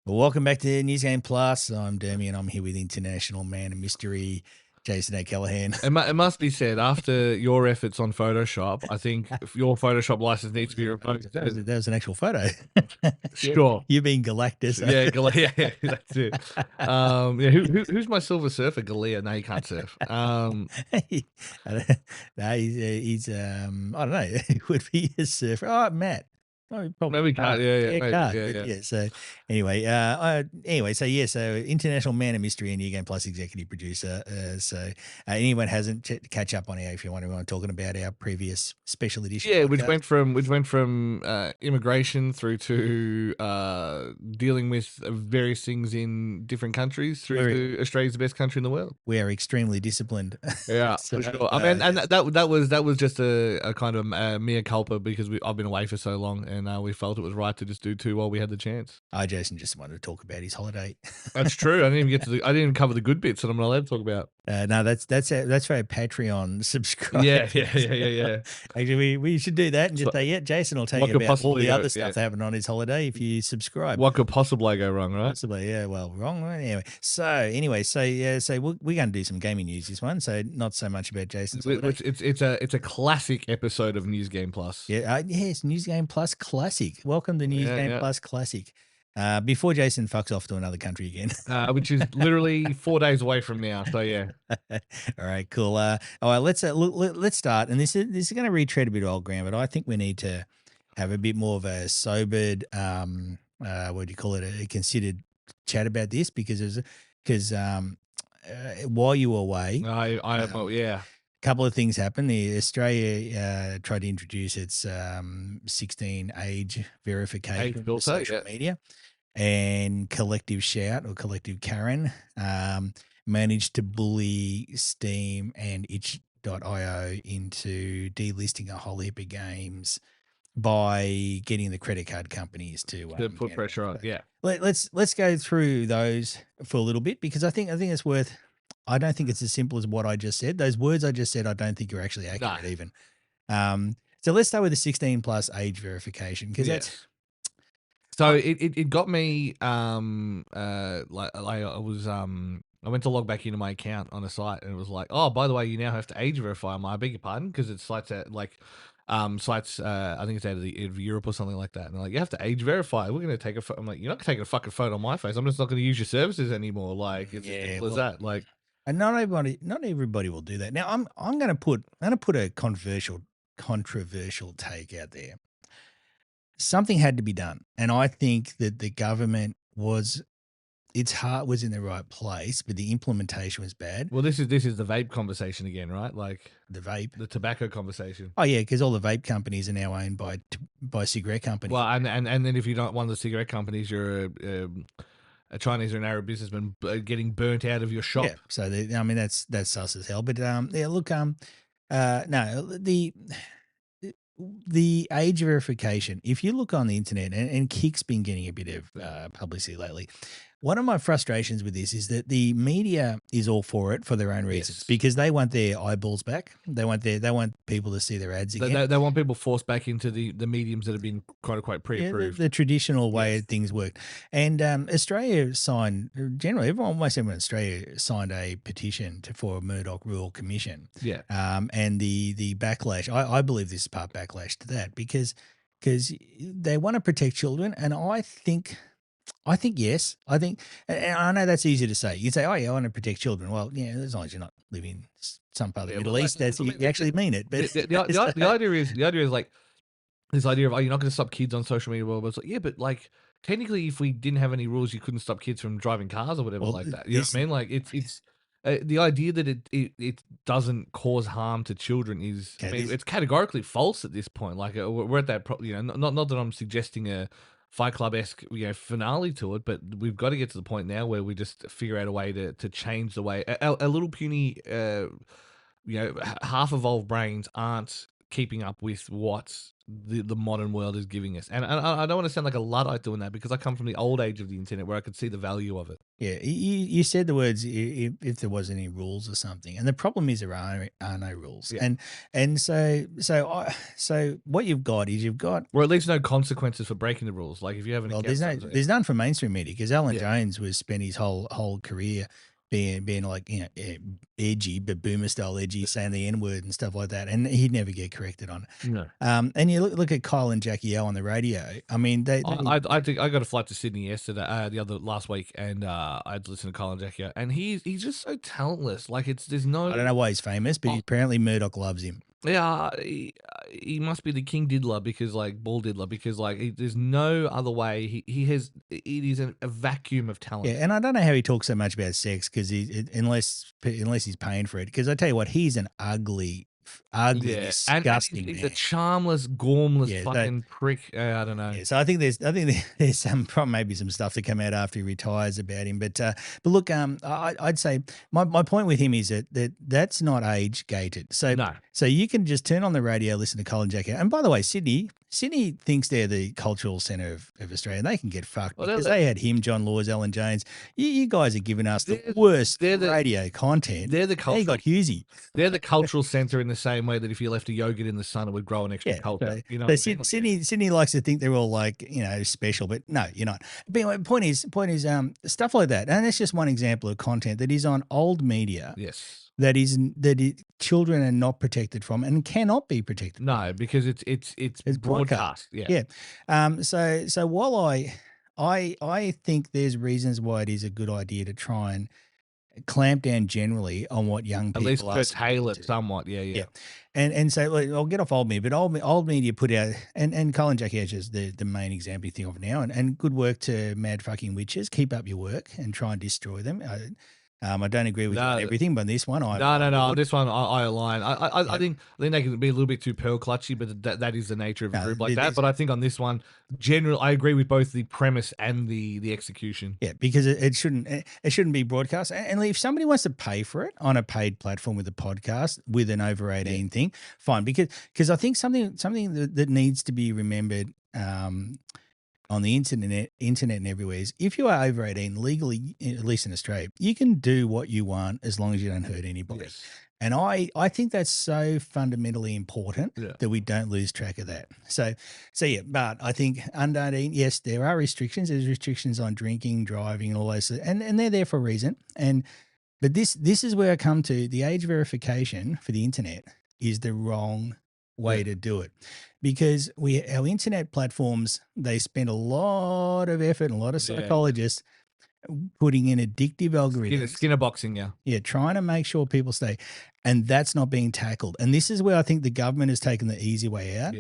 Well, welcome back to News Game Plus. I'm Dermy and I'm here with international man of mystery, Jason O'Callaghan. It must be said, after your efforts on Photoshop, I think your Photoshop license needs to be revoked. That was an actual photo. Sure. You're being Galactus. Yeah, yeah, that's it. Yeah, who's my Silver Surfer? Galea? No, he can't surf. No, I don't know. It would be a surfer. Oh, Matt. Oh, he probably Maybe can't. Yeah, Yeah, maybe, can't. yeah, But yeah. yeah. So so international man of mystery and New Game Plus executive producer. Anyone hasn't catch up on our if you want to talking about our previous special edition. Yeah, podcast. which went from immigration through to dealing with various things in different countries through to Australia's the best country in the world. We are extremely disciplined. Yeah, So, for sure. I mean, and that was just a kind of mea culpa because I've been away for so long, and we felt it was right to just do two while we had the chance. Jason just wanted to talk about his holiday. That's true. I didn't even I didn't even cover the good bits that I'm not allowed to talk about. No, that's for our Patreon subscribers. Yeah. Actually, we should do that and just So- say, yeah, Jason will tell What you could about all possibly the go- other stuff yeah. that happened on his holiday if you subscribe. What could possibly go wrong, right? Possibly, yeah. Well, wrong. Anyway, so we're going to do some gaming news this one. So not so much about Jason's holiday. It's a classic episode of News Game Plus. Yeah, yes, News Game Plus Classic. Welcome to News Game Plus Classic. Before Jason fucks off to another country again. Which is literally 4 days away from now. So yeah. All right, cool. All right, let's start. And this is going to retread a bit of old ground, but I think we need to have a bit more of a sobered, what do you call it, a considered chat about this because while you were away, Yeah. couple of things happened. The Australia tried to introduce its 16 age verification for social media, and Collective Shout or Collective Karen managed to bully Steam and itch.io into delisting a whole heap of games by getting the credit card companies to put pressure on. Yeah. Let's go through those for a little bit because I think it's worth. I don't think it's as simple as what I just said. Those words I just said, I don't think are actually accurate even. So let's start with the 16 plus age verification because that's. So it got me I went to log back into my account on a site and it was like, oh, by the way, you now have to age verify. I beg your pardon, because it's sites that sites I think it's out of Europe or something like that, and they're like, you have to age verify. We're going to take a photo. I'm like, you're not taking a fucking photo on my face. I'm just not going to use your services anymore. Like it's as simple as that. Like, and not everybody will do that. Now I'm going to put a controversial take out there. Something had to be done, and I think that the government its heart was in the right place, but the implementation was bad. Well, this is the vape conversation again, right? Like the tobacco conversation. Oh yeah, because all the vape companies are now owned by cigarette companies. Well, and then if you're not one of the cigarette companies, you're a Chinese or an Arab businessman getting burnt out of your shop. Yeah, so that's sus as hell. But yeah, look, no, the age verification. If you look on the internet, and Kick's been getting a bit of publicity lately. One of my frustrations with this is that the media is all for it for their own reasons because they want their eyeballs back. They want people to see their ads again. They want people forced back into the mediums that have been quite pre-approved. The traditional way things work. And Australia signed, almost everyone in Australia signed a petition for a Murdoch Rule Commission. Yeah. And the backlash, I believe this is part backlash to that because they want to protect children, and I think yes. And I know that's easy to say. You say, oh, yeah, I want to protect children. Well, yeah, as long as you're not living in some part of the Middle East, you actually mean it. But the idea is like this idea of, oh, you're not going to stop kids on social media. Well, it's like, yeah, but like technically, if we didn't have any rules, you couldn't stop kids from driving cars or whatever like that. You know what I mean? Like it's the idea that it doesn't cause harm to children is, it's categorically false at this point. Like we're at that, not that I'm suggesting a Fight Club-esque, finale to it, but we've got to get to the point now where we just figure out a way to change the way a little puny, half evolved brains aren't keeping up with what the modern world is giving us. And I don't want to sound like a luddite doing that, because I come from the old age of the internet where I could see the value of it. Yeah, you said the words if there was any rules or something, and the problem is there are no rules, Yeah. and so what you've got is you've got, or at least no consequences for breaking the rules. Like if you have an well, account, there's none for mainstream media because Alan Yeah. Jones was spent his whole career being like, you know, edgy, but boomer style edgy, saying the N word and stuff like that, and he'd never get corrected on it. No. And you look at Kyle and Jackie O on the radio. I mean, I think I got a flight to Sydney yesterday, last week, and I'd listened to Colin Jackie, and he's just so talentless. Like there's no. I don't know why he's famous, but apparently Murdoch loves him. Yeah, he must be the king diddler, because like ball diddler, because like there's no other way. He has, it is a vacuum of talent. Yeah, and I don't know how he talks so much about sex because unless he's paying for it. Because I tell you what, he's an ugly, disgusting and he's man. a charmless, gormless fucking prick. I don't know. Yeah, so I think there's some maybe some stuff to come out after he retires about him. But look, I'd say my point with him is that's not age gated. So No. So you can just turn on the radio, listen to Colin Jackie. And by the way, Sydney thinks they're the cultural centre of Australia. And they can get fucked because they had him, John Laws, Alan Jones. You guys are giving us the worst radio content. They're the cultural. You got Husey. They're the cultural centre in the same way that if you left a yogurt in the sun, it would grow an extra culture. So, you know, Sydney likes to think they're all like, you know, special, but no, you're not. But anyway, point is, stuff like that, and that's just one example of content that is on old media. Yes. That children are not protected from and cannot be protected. No, because it's broadcast. Yeah. Yeah. So while I think there's reasons why it is a good idea to try and clamp down generally on what young people at least are curtail it somewhat. Yeah. And so like, I'll get off old media, but old media put out, and Colin Jackie Edge is the main example you think of now, and good work to Mad Fucking Witches. Keep up your work and try and destroy them. I don't agree with you on everything, but this one, no. This one, I align. I think they can be a little bit too pearl clutchy, but that is the nature of a group like that. But I think on this one, generally, I agree with both the premise and the execution. Yeah, because it shouldn't be broadcast. And if somebody wants to pay for it on a paid platform with a podcast with an over 18 thing, fine. Because I think something that needs to be remembered. On the internet and everywhere is if you are over 18 legally, at least in Australia, you can do what you want as long as you don't hurt anybody. Yes. And I think that's so fundamentally important that we don't lose track of that. So yeah, but I think under 18, yes, there are restrictions. There's restrictions on drinking, driving, and all those, and they're there for a reason. But this is where I come to the age verification for the internet is the wrong way to do it, because our internet platforms, they spend a lot of effort and a lot of psychologists putting in addictive algorithms, skinner boxing, trying to make sure people stay, and that's not being tackled. And this is where I think the government has taken the easy way out.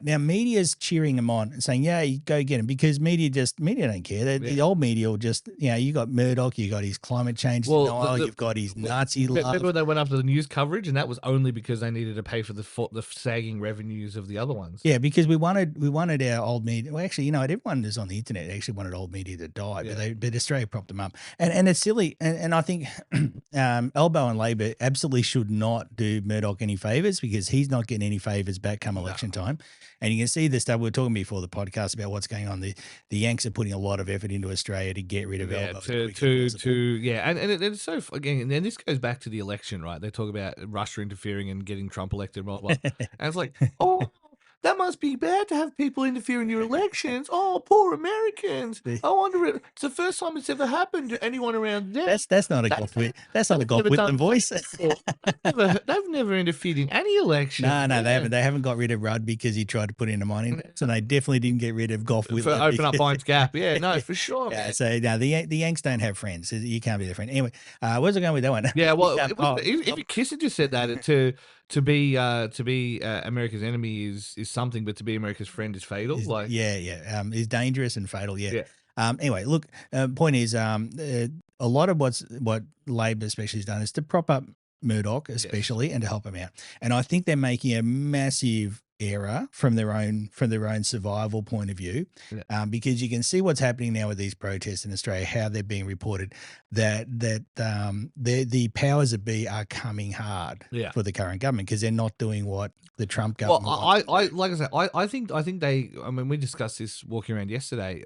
Now media's cheering them on and saying, yeah, you go get him, because media don't care. The old media will just, you got Murdoch, you got his climate change denial, you've got his Nazi love. Remember they went after the news coverage, and that was only because they needed to pay for the sagging revenues of the other ones. Yeah, because we wanted our old media. Well, actually, everyone who's on the internet actually wanted old media to die, but Australia propped them up, and it's silly. And I think Albo and Labor absolutely should not do Murdoch any favors, because he's not getting any favors back come election time. And you can see the stuff we were talking before the podcast about what's going on. The Yanks are putting a lot of effort into Australia to get rid of Albo. And it's so, again, and this goes back to the election, right? They talk about Russia interfering and getting Trump elected, blah, blah, blah. And it's like, oh, that must be bad to have people interfere in your elections. Oh, poor Americans. I wonder, it's the first time it's ever happened to anyone around there. That's not a Gough Whitlam voice. They've never interfered in any election. No, they haven't. They haven't got rid of Rudd because he tried to put in the money. So they definitely didn't get rid of Gough Whitlam. For open up Pines Gap. Yeah, no, for sure. Yeah, so no, the Yanks don't have friends. You can't be their friend. Anyway, where's it going with that one? Yeah, well, if Kissinger said that to be America's enemy is something, but to be America's friend is fatal. Is dangerous and fatal. Yeah. Anyway, look, point is, a lot of what Labor especially has done is to prop up Murdoch, especially, and to help him out. And I think they're making a massive error from their own survival point of view, Yeah. because you can see what's happening now with these protests in Australia, how they're being reported, that the powers that be are coming hard Yeah. for the current government because they're not doing what the Trump Well, government wants them to do. like I said, I think they. I mean, we discussed this walking around yesterday.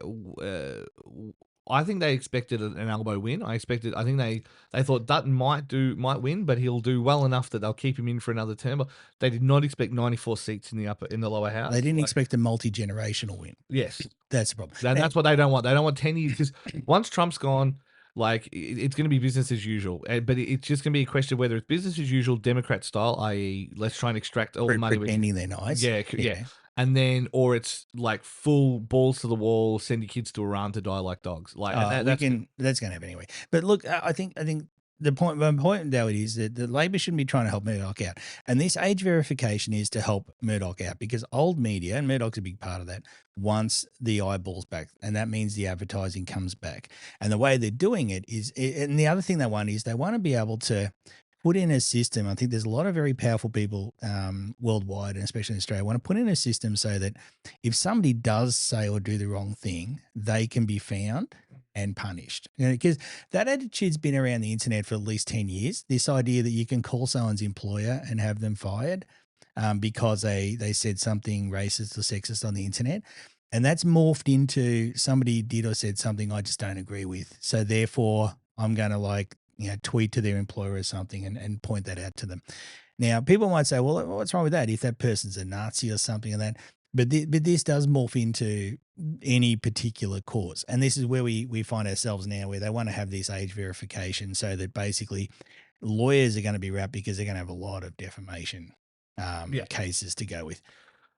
I think they expected an elbow win. I think they thought Dutton might win, but he'll do well enough that they'll keep him in for another term. But they did not expect 94 seats in the lower house. They didn't expect a multi-generational win. Yes, That's the problem. that's what they don't want. They don't want 10 years because once Trump's gone, like it's going to be business as usual. But it's just going to be a question of whether it's business as usual, Democrat style, i.e., let's try and extract all the money. Pretending they're nice. Yeah. And then, or it's like full balls to the wall, send your kids to Iran to die like dogs. Like that's going to happen anyway. But look, I think the point though it is that the Labor shouldn't be trying to help Murdoch out, and this age verification is to help Murdoch out because old media, and Murdoch's a big part of that, wants the eyeballs back, and that means the advertising comes back. And the way they're doing it is, and the other thing they want is they want to be able to put in a system. I think there's a lot of very powerful people worldwide, and especially in Australia, want to put in a system so that if somebody does say or do the wrong thing, they can be found and punished. Because that attitude's been around the internet for at least 10 years. This idea that you can call someone's employer and have them fired because they said something racist or sexist on the internet. And that's morphed into somebody did or said something I just don't agree with. So therefore, I'm going to tweet to their employer or something and point that out to them. Now, people might say, well, what's wrong with that if that person's a Nazi or something like that? But this does morph into any particular cause. And this is where we find ourselves now, where they want to have this age verification so that basically lawyers are going to be wrapped because they're going to have a lot of defamation cases to go with.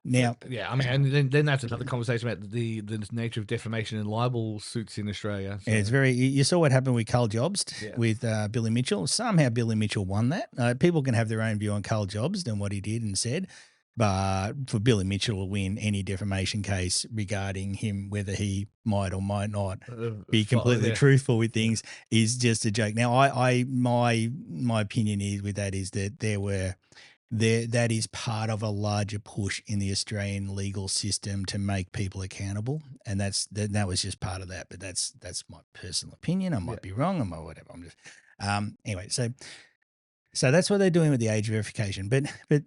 Now, I mean, and then that's another conversation about the nature of defamation and libel suits in Australia. So. Yeah, it's very. You saw what happened with Carl Jobs with Billy Mitchell. Somehow Billy Mitchell won that. People can have their own view on Carl Jobs and what he did and said, but for Billy Mitchell to win any defamation case regarding him, whether he might or might not be completely truthful with things, is just a joke. Now, my opinion is with that is that that is part of a larger push in the Australian legal system to make people accountable, and that was just part of that. But that's my personal opinion. I might be wrong, or whatever. I'm just anyway. So that's what they're doing with the age verification. But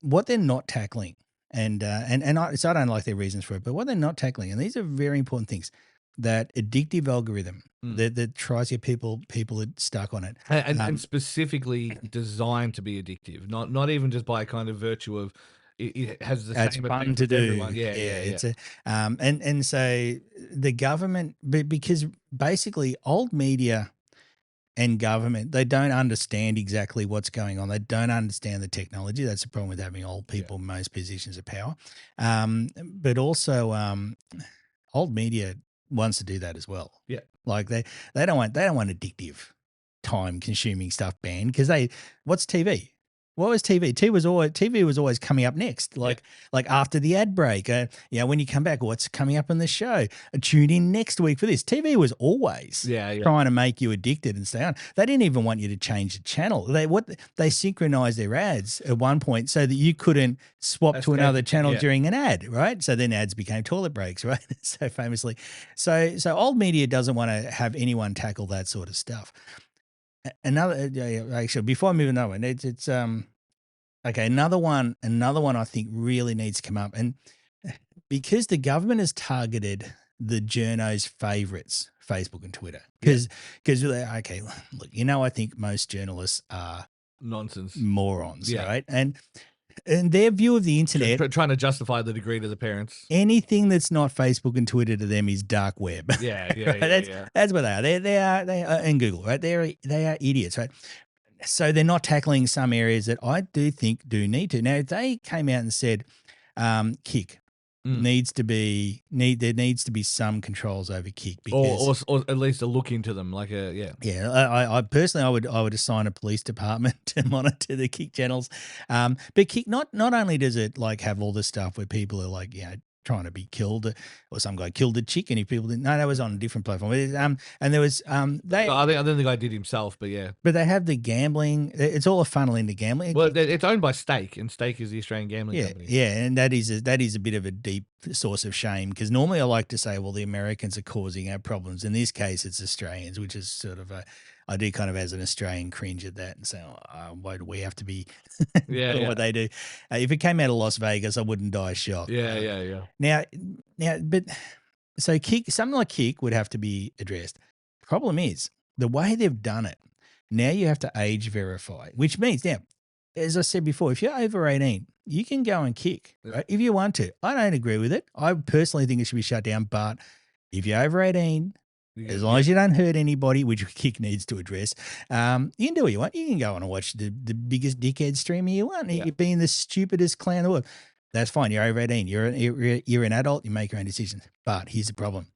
what they're not tackling, and I don't like their reasons for it. But what they're not tackling, and these are very important things, that addictive algorithm that tries to get people stuck on it, and specifically designed to be addictive, not even just by kind of virtue of it has the it's same fun to do. Everyone. Yeah. It's and so the government, because basically old media and government, they don't understand exactly what's going on. They don't understand the technology. That's the problem with having old people in most positions of power. But also old media wants to do that as well. Yeah. Like they don't want addictive, time consuming stuff banned because what's TV? What was TV? TV was always coming up next, like after the ad break. When you come back, what's coming up on the show? Tune in next week for this. TV was always trying to make you addicted and stay on. They didn't even want you to change the channel. They synchronized their ads at one point so that you couldn't swap to another channel during an ad, right? So then ads became toilet breaks, right? So famously, so old media doesn't want to have anyone tackle that sort of stuff. Actually, before I move another one, it's okay. Another one I think really needs to come up, and because the government has targeted the journos' favorites, Facebook and Twitter, because okay, look, I think most journalists are nonsense morons, right? And their view of the internet, trying to justify the degree to the parents. Anything that's not Facebook and Twitter to them is dark web. Yeah. That's what they are. They are, and Google, right? They are idiots, right? So they're not tackling some areas that I do think do need to. Now, if they came out and said, Kick needs to be there needs to be some controls over Kick, because or at least a look into them, like I personally I would assign a police department to monitor the Kick channels. But Kick not only does it like have all this stuff where people are like trying to be killed, or some guy killed a chicken. If people didn't, no, that was on a different platform. And there was I think the guy did himself, but yeah. But they have the gambling. It's all a funnel into gambling. Well, it's owned by Stake, and Stake is the Australian gambling company. Yeah, and that is a bit of a deep source of shame, because normally I like to say, well, the Americans are causing our problems. In this case, it's Australians, which is sort of I do kind of, as an Australian, cringe at that and say, why do we have to be doing what they do? If it came out of Las Vegas, I wouldn't die of shock. Yeah. Now, but so something like Kick would have to be addressed. Problem is, the way they've done it, now you have to age verify, which means, now, as I said before, if you're over 18, you can go and Kick, right? If you want to. I don't agree with it. I personally think it should be shut down, but if you're over 18, as long as you don't hurt anybody, which Kick needs to address, you can do what you want. You can go on and watch the biggest dickhead streamer you want. You're being the stupidest clown in the world. That's fine. You're over 18. You're an adult. You make your own decisions. But here's the problem.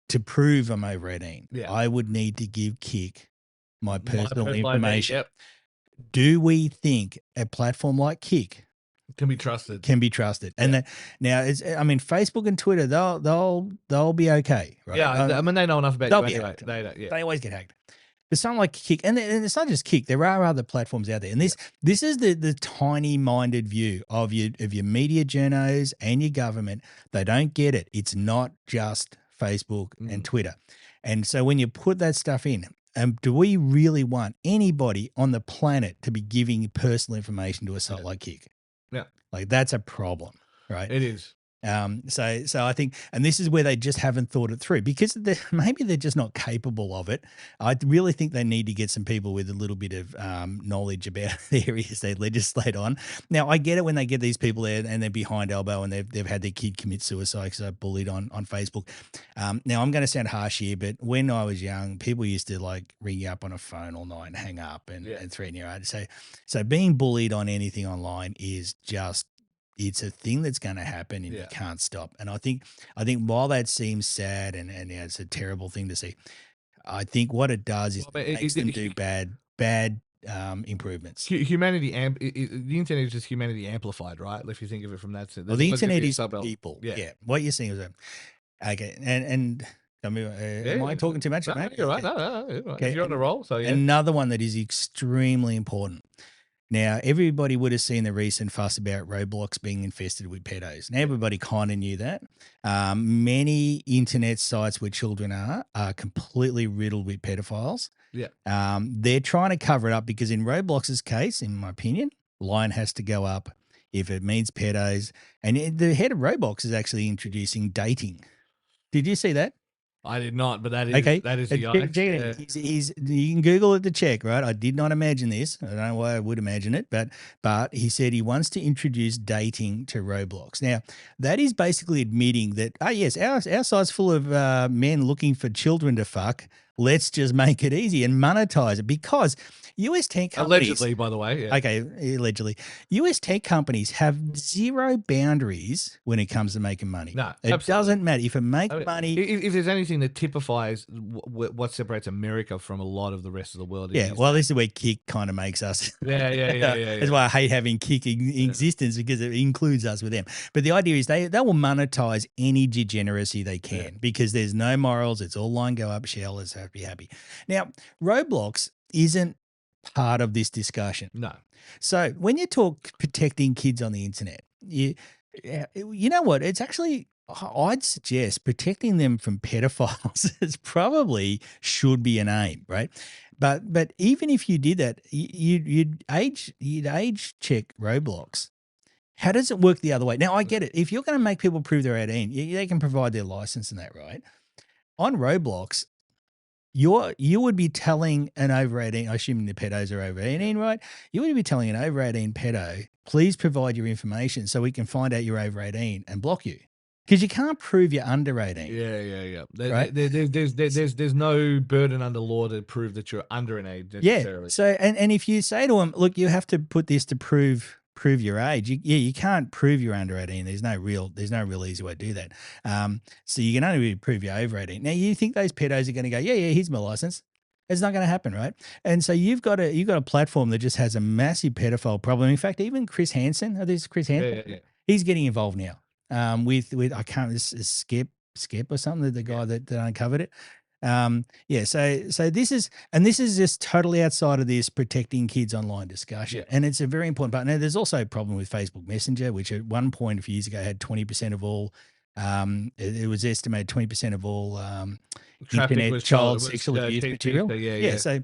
To prove I'm over 18, I would need to give Kick my personal information. Yep. Do we think a platform like Kick can be trusted? And now, Facebook and Twitter, they'll be okay, right? Yeah, I mean, they know enough about you anyway. They always get hacked. But something like Kick, and it's not just Kick. There are other platforms out there, and this is the tiny-minded view of your media journos and your government. They don't get it. It's not just Facebook and Twitter. And so when you put that stuff in, do we really want anybody on the planet to be giving personal information to a site like Kick? Yeah. Like, that's a problem, right? It is. So I think, and this is where they just haven't thought it through, because maybe they're just not capable of it. I really think they need to get some people with a little bit of knowledge about the areas they legislate on. Now, I get it when they get these people there and they're behind elbow and they've had their kid commit suicide because they're bullied on Facebook. Now, I'm going to sound harsh here, but when I was young, people used to like ring you up on a phone all night and hang up and threaten you. So being bullied on anything online is just, it's a thing that's going to happen and you can't stop. And I think while that seems sad and it's a terrible thing to see, I think what it does is it makes them do bad improvements. Humanity, the internet is just humanity amplified, right? If you think of it from that sense. Well, the internet is people. Yeah. What you're seeing is okay. And I mean, am I talking too much? No, you're right. No, okay. You're on a roll. So another one that is extremely important. Now, everybody would have seen the recent fuss about Roblox being infested with pedos. Now, everybody kind of knew that. Many internet sites where children are completely riddled with pedophiles. Yeah. They're trying to cover it up because in Roblox's case, in my opinion, line has to go up if it means pedos. And the head of Roblox is actually introducing dating. Did you see that? I did not, but that is the you can Google it to check, right? I did not imagine this. I don't know why I would imagine it, but he said he wants to introduce dating to Roblox. Now, that is basically admitting that, yes, our site's full of men looking for children to fuck. Let's just make it easy and monetize it, because US tech companies... Allegedly, by the way. Yeah. Okay, allegedly. US tech companies have zero boundaries when it comes to making money. No, it doesn't matter. If it makes money... If there's anything that typifies what separates America from a lot of the rest of the world... Yeah, well, this is where Kick kind of makes us... Yeah. That's why I hate having Kick in existence, because it includes us with them. But the idea is they will monetize any degeneracy they can, because there's no morals. It's all line go up, shell, let's have to be happy. Now, Roblox isn't part of this discussion. No. So when you talk protecting kids on the internet, you know what? It's actually, I'd suggest protecting them from pedophiles is probably should be an aim, right? But even if you did that, you'd age check Roblox. How does it work the other way? Now, I get it. If you're going to make people prove they're 18, they can provide their license and that, right? On Roblox, you would be telling an over 18, I assume the pedos are over 18, right? You would be telling an over 18 pedo, please provide your information so we can find out you're over 18 and block you. Because you can't prove you're under 18. Yeah. Right? There's no burden under law to prove that you're under an age necessarily. Yeah. So and if you say to them, look, you have to put this to prove your age. You can't prove you're under 18. There's no real easy way to do that. So you can only really prove you're over 18. Now, you think those pedos are going to go, yeah, here's my license. It's not going to happen, right? And so you've got a platform that just has a massive pedophile problem. In fact, even Chris Hansen, Chris Hansen, he's getting involved now. with I can't this is Skip or something, the guy that uncovered it. Yeah, so this is just totally outside of this protecting kids online discussion, and it's a very important part. Now, there's also a problem with Facebook Messenger, which at one point a few years ago had 20% of all. It was estimated 20% of all Traffic internet was child sexual abuse cheese material. pizza, yeah. So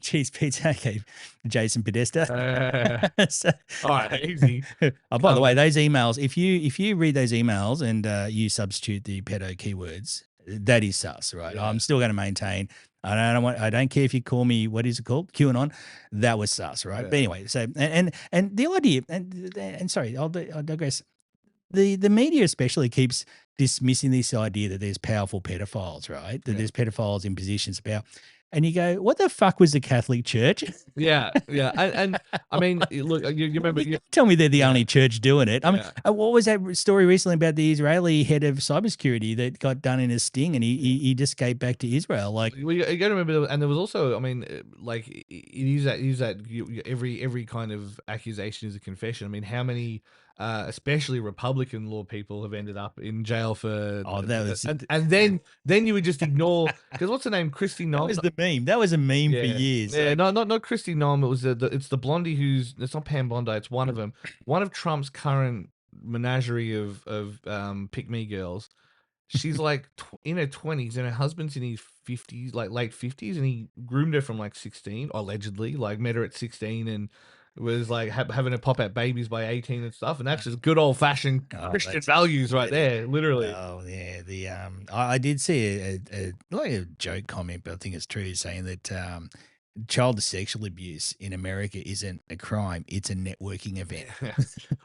cheese pizza, okay, Jason Podesta. So, all right, easy. Oh, by the way, those emails, if you read those emails and you substitute the pedo keywords, that is sus, right? Yeah. I'm still going to maintain. I don't care if you call me, what is it called, QAnon. That was sus, right? Yeah. But anyway, so and the idea, and sorry, I'll digress. The media especially keeps dismissing this idea that there's powerful pedophiles, right? That there's pedophiles in positions of power. And you go, what the fuck was the Catholic Church? Yeah, and I mean, look, you remember? You tell me they're the only church doing it. I mean, Yeah. what was that story recently about the Israeli head of cybersecurity that got done in a sting and he just escaped back to Israel? Like, Well, you got to remember, and there was also, I mean, like it is that every kind of accusation is a confession. I mean, how many, especially Republican law people, have ended up in jail for? oh, that was and then you would just ignore, because what's the name, Christy that Nom? was the meme. That was a meme for Yeah, years. yeah, Like, no, not Christy Nom. It was it's the blondie who's, it's not Pam Bondi. It's one of them. One of Trump's current menagerie of pick me girls. She's like in her 20s and her husband's in his 50s, like late 50s, and he groomed her from like 16, allegedly, like met her at 16 and was like having her pop out babies by 18 and stuff. And that's just good old fashioned Christian values right there, literally. oh yeah, I did see like a joke comment, but I think it's true, saying that child sexual abuse in America isn't a crime; it's a networking event.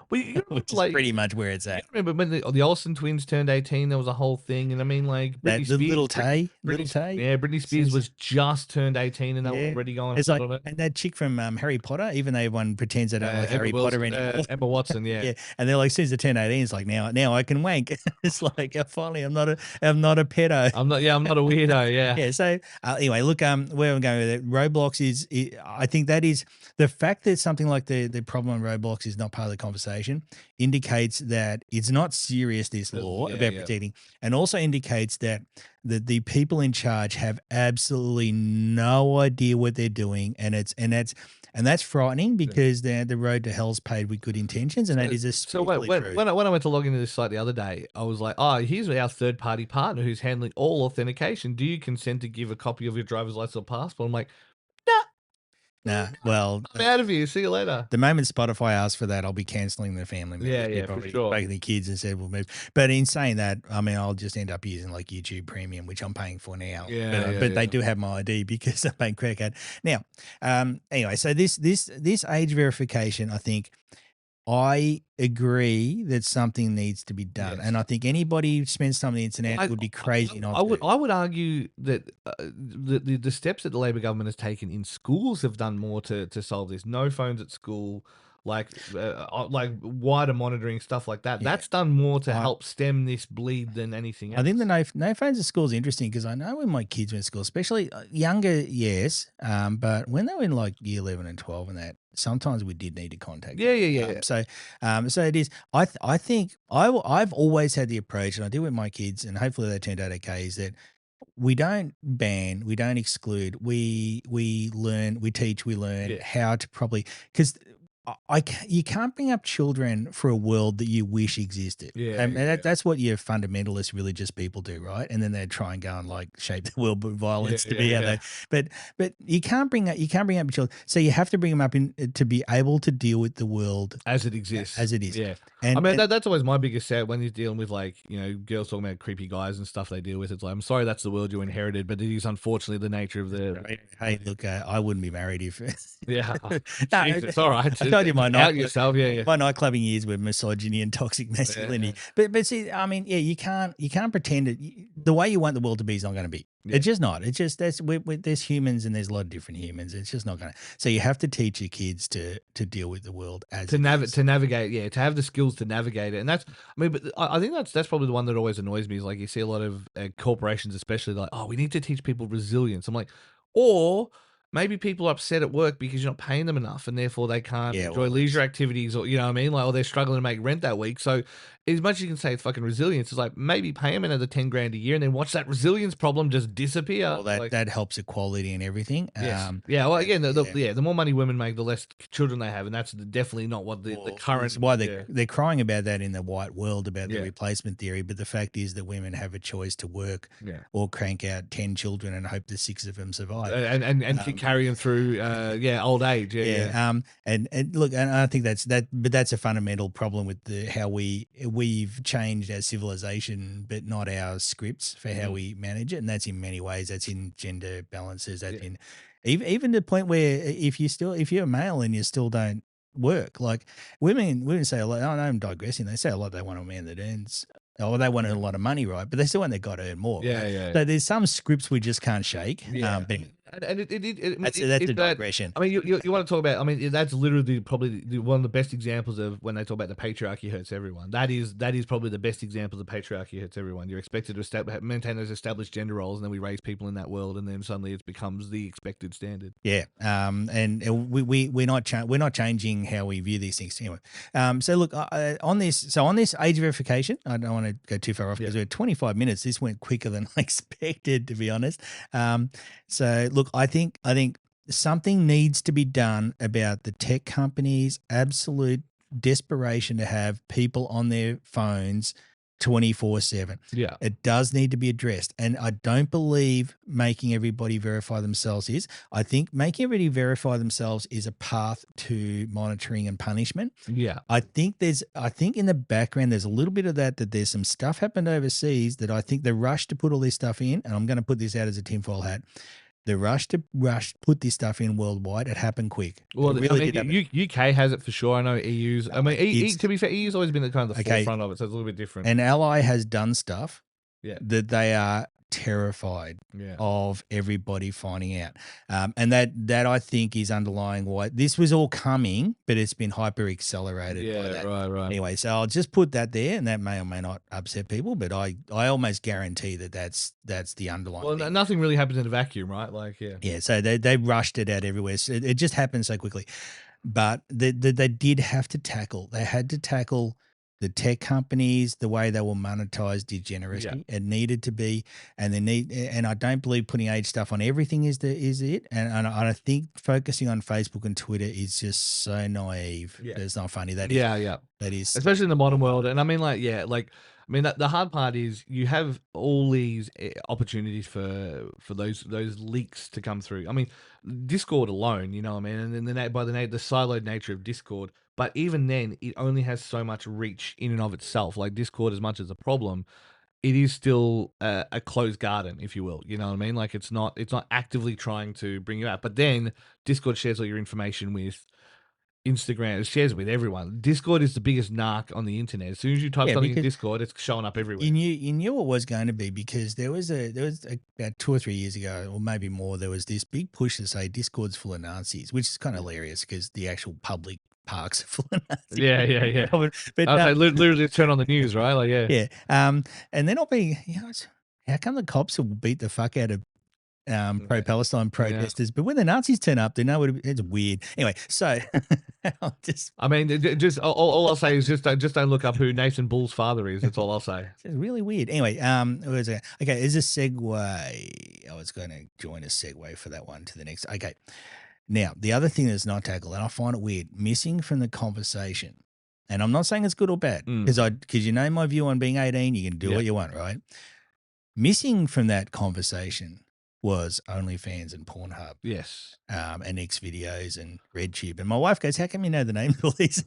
Well, you Which is like, pretty much where it's at. remember when the Olsen twins turned 18? There was a whole thing, and I mean, like That Britney the Spears, little Tay, yeah, Britney Spears was just turned 18, and they were already going It's hard like, on it. and that chick from Harry Potter, even though everyone pretends they don't like Harry Potter anymore. Emma Watson, yeah. Yeah, and they're like, since the 10-18, it's like now I can wank. It's like finally I'm not a pedo. I'm not a weirdo, yeah. Yeah. So anyway, look, where I'm going with it, Roblox I think that is the fact that something like the problem on Roblox is not part of the conversation indicates that it's not serious, this law about protecting, and also indicates that the people in charge have absolutely no idea what they're doing, and that's frightening, because the road to hell's paved with good intentions, and that is especially true. When I went to log into this site the other day, I was like, oh, here's our third party partner who's handling all authentication. Do you consent to give a copy of your driver's license or passport? I'm like, Nah, well, I'm out of here. See you later. the moment Spotify asks for that, I'll be canceling the family membership. Yeah, for sure. Taking the kids and said we'll move. But in saying that, I mean, I'll just end up using like YouTube Premium, which I'm paying for now. But they do have my ID because I'm paying credit card. Now, anyway, so this age verification, I think, I agree that something needs to be done, and I think anybody who spends time on the internet would be crazy not to. I would argue that the steps that the Labor government has taken in schools have done more to solve this. No phones at school, like wider monitoring, stuff like that. That's done more to help stem this bleed than anything else. I think the no phones at school is interesting, because I know when my kids went to school, especially younger, yes, but when they were in like year 11 and 12 and that, sometimes we did need to contact them. Yeah. So it is. I think I've always had the approach, and I do with my kids, and hopefully they turned out okay, is that we don't ban, we don't exclude, we learn, we teach, we learn how to properly, because you can't bring up children for a world that you wish existed. That's what your fundamentalist religious people do, right? And then they try and go and like shape the world with violence to be how they. But you can't bring up children, so you have to bring them up to be able to deal with the world as it exists, as it is. Yeah, and I mean that's always my biggest sad when you're dealing with, like, you know, girls talking about creepy guys and stuff they deal with. It's like, I'm sorry, that's the world you inherited, but it is unfortunately the nature of the. Hey, look, I wouldn't be married if. Yeah, no, Jesus, all right. I told you my out yourself, my nightclubbing years were misogyny and toxic masculinity. But see, I mean, you can't pretend that the way you want the world to be is not going to be. It's just not. It's just there's humans, and there's a lot of different humans. It's just not going to. So you have to teach your kids to deal with the world as to navigate, to have the skills to navigate it. And that's, I mean, but I think that's probably the one that always annoys me, is like you see a lot of corporations, especially, like, oh, we need to teach people resilience. I'm like, or maybe people are upset at work because you're not paying them enough, and therefore they can't Yeah, enjoy well, leisure activities, or you know what I mean, like, or they're struggling to make rent that week. So, as much as you can say it's fucking resilience, it's like maybe pay them another 10 grand a year, and then watch that resilience problem just disappear. well, that Like, that helps equality and everything. yes, yeah. Well, again, Yeah. the more money women make, the less children they have, and that's definitely not what the Well, current. it's why Yeah, they're crying about that in the white world about the yeah, replacement theory. But the fact is that women have a choice to work yeah. or crank out 10 children and hope the 6 of them survive. And keep Um, carrying through, yeah, old age. Yeah, yeah, yeah. And look, and I think but that's a fundamental problem with how we've changed our civilization, but not our scripts for how we manage it. And that's in many ways. That's in gender balances. That's yeah, in even to the point where if you're a male and you still don't work, like women say a lot. Oh, I'm digressing. They say a lot. They want a man that earns. Oh, they want a lot of money, right? But they still want they got to earn more, yeah, right? yeah. So there's some scripts we just can't shake. Yeah, But and I mean, that's a it that digression. I mean, you wanna talk about, I mean, that's literally probably one of the best examples of when they talk about the patriarchy hurts everyone. That is probably the best example of patriarchy hurts everyone. You're expected to maintain those established gender roles, and then we raise people in that world, and then suddenly it becomes the expected standard. Yeah, and we're not changing how we view these things anyway. So look on this age verification, I don't want to go too far off Yeah. because we're 25 minutes. This went quicker than I expected, to be honest. So look, I think something needs to be done about the tech companies' absolute desperation to have people on their phones 24/7. Yeah. It does need to be addressed. And I don't believe making everybody verify themselves is. I think making everybody verify themselves is a path to monitoring and punishment. Yeah. I think in the background there's a little bit of that there's some stuff happened overseas that I think the rush to put all this stuff in, and I'm going to put this out as a tinfoil hat. The rush to put this stuff in worldwide, it happened quick. Well, It really did happen. UK has it for sure. I know EU's. I mean, to be fair, EU's always been the kind of the Okay. forefront of it, so it's a little bit different. An ally has done stuff Yeah. that they are terrified Yeah. of everybody finding out. And that I think is underlying why this was all coming, but it's been hyper accelerated by Yeah. that. Right. Anyway, so I'll just put that there, and that may or may not upset people, but I almost guarantee that's the underlying Well, thing. nothing really happens in a vacuum, right? Like, yeah. Yeah, so they rushed it out everywhere. So it just happened so quickly. But they did have to tackle. They had to tackle the tech companies, the way they will monetize degeneracy. It needed to be, and I don't believe putting age stuff on everything is it. And I think focusing on Facebook and Twitter is just so naive. Yeah. It's not funny. That is Especially in the modern world. And I mean, like, yeah, like, I mean, the hard part is you have all these opportunities for those leaks to come through. I mean, Discord alone, you know what I mean, and then by the siloed nature of Discord. But even then, it only has so much reach in and of itself. Like Discord, as much as a problem, it is still a closed garden, if you will. You know what I mean? Like it's not actively trying to bring you out. But then Discord shares all your information with Instagram. It shares it with everyone. Discord is the biggest narc on the internet. As soon as you type something in Discord, it's showing up everywhere. You knew it was going to be, because there was about 2 or 3 years ago, or maybe more, there was this big push to say Discord's full of Nazis, which is kind of hilarious because the actual public parks are full of Nazis. Yeah. But I literally turn on the news, right? Like, yeah. Yeah. And they're not being, how come the cops will beat the fuck out of pro-Palestine protesters, but when the Nazis turn up, they know it's weird. Anyway, so I mean, just all I'll say is just don't look up who Nathan Bull's father is. That's all I'll say. It's really weird. Anyway, okay, there's a segue. I was going to join a segue for that one to the next. Okay. Now, the other thing that's not tackled, and I find it weird, missing from the conversation, and I'm not saying it's good or bad, because you know my view on being 18, you can do what you want, right? Missing from that conversation was OnlyFans and Pornhub. Yes. And X videos and RedTube. And my wife goes, how come you know the names of all these?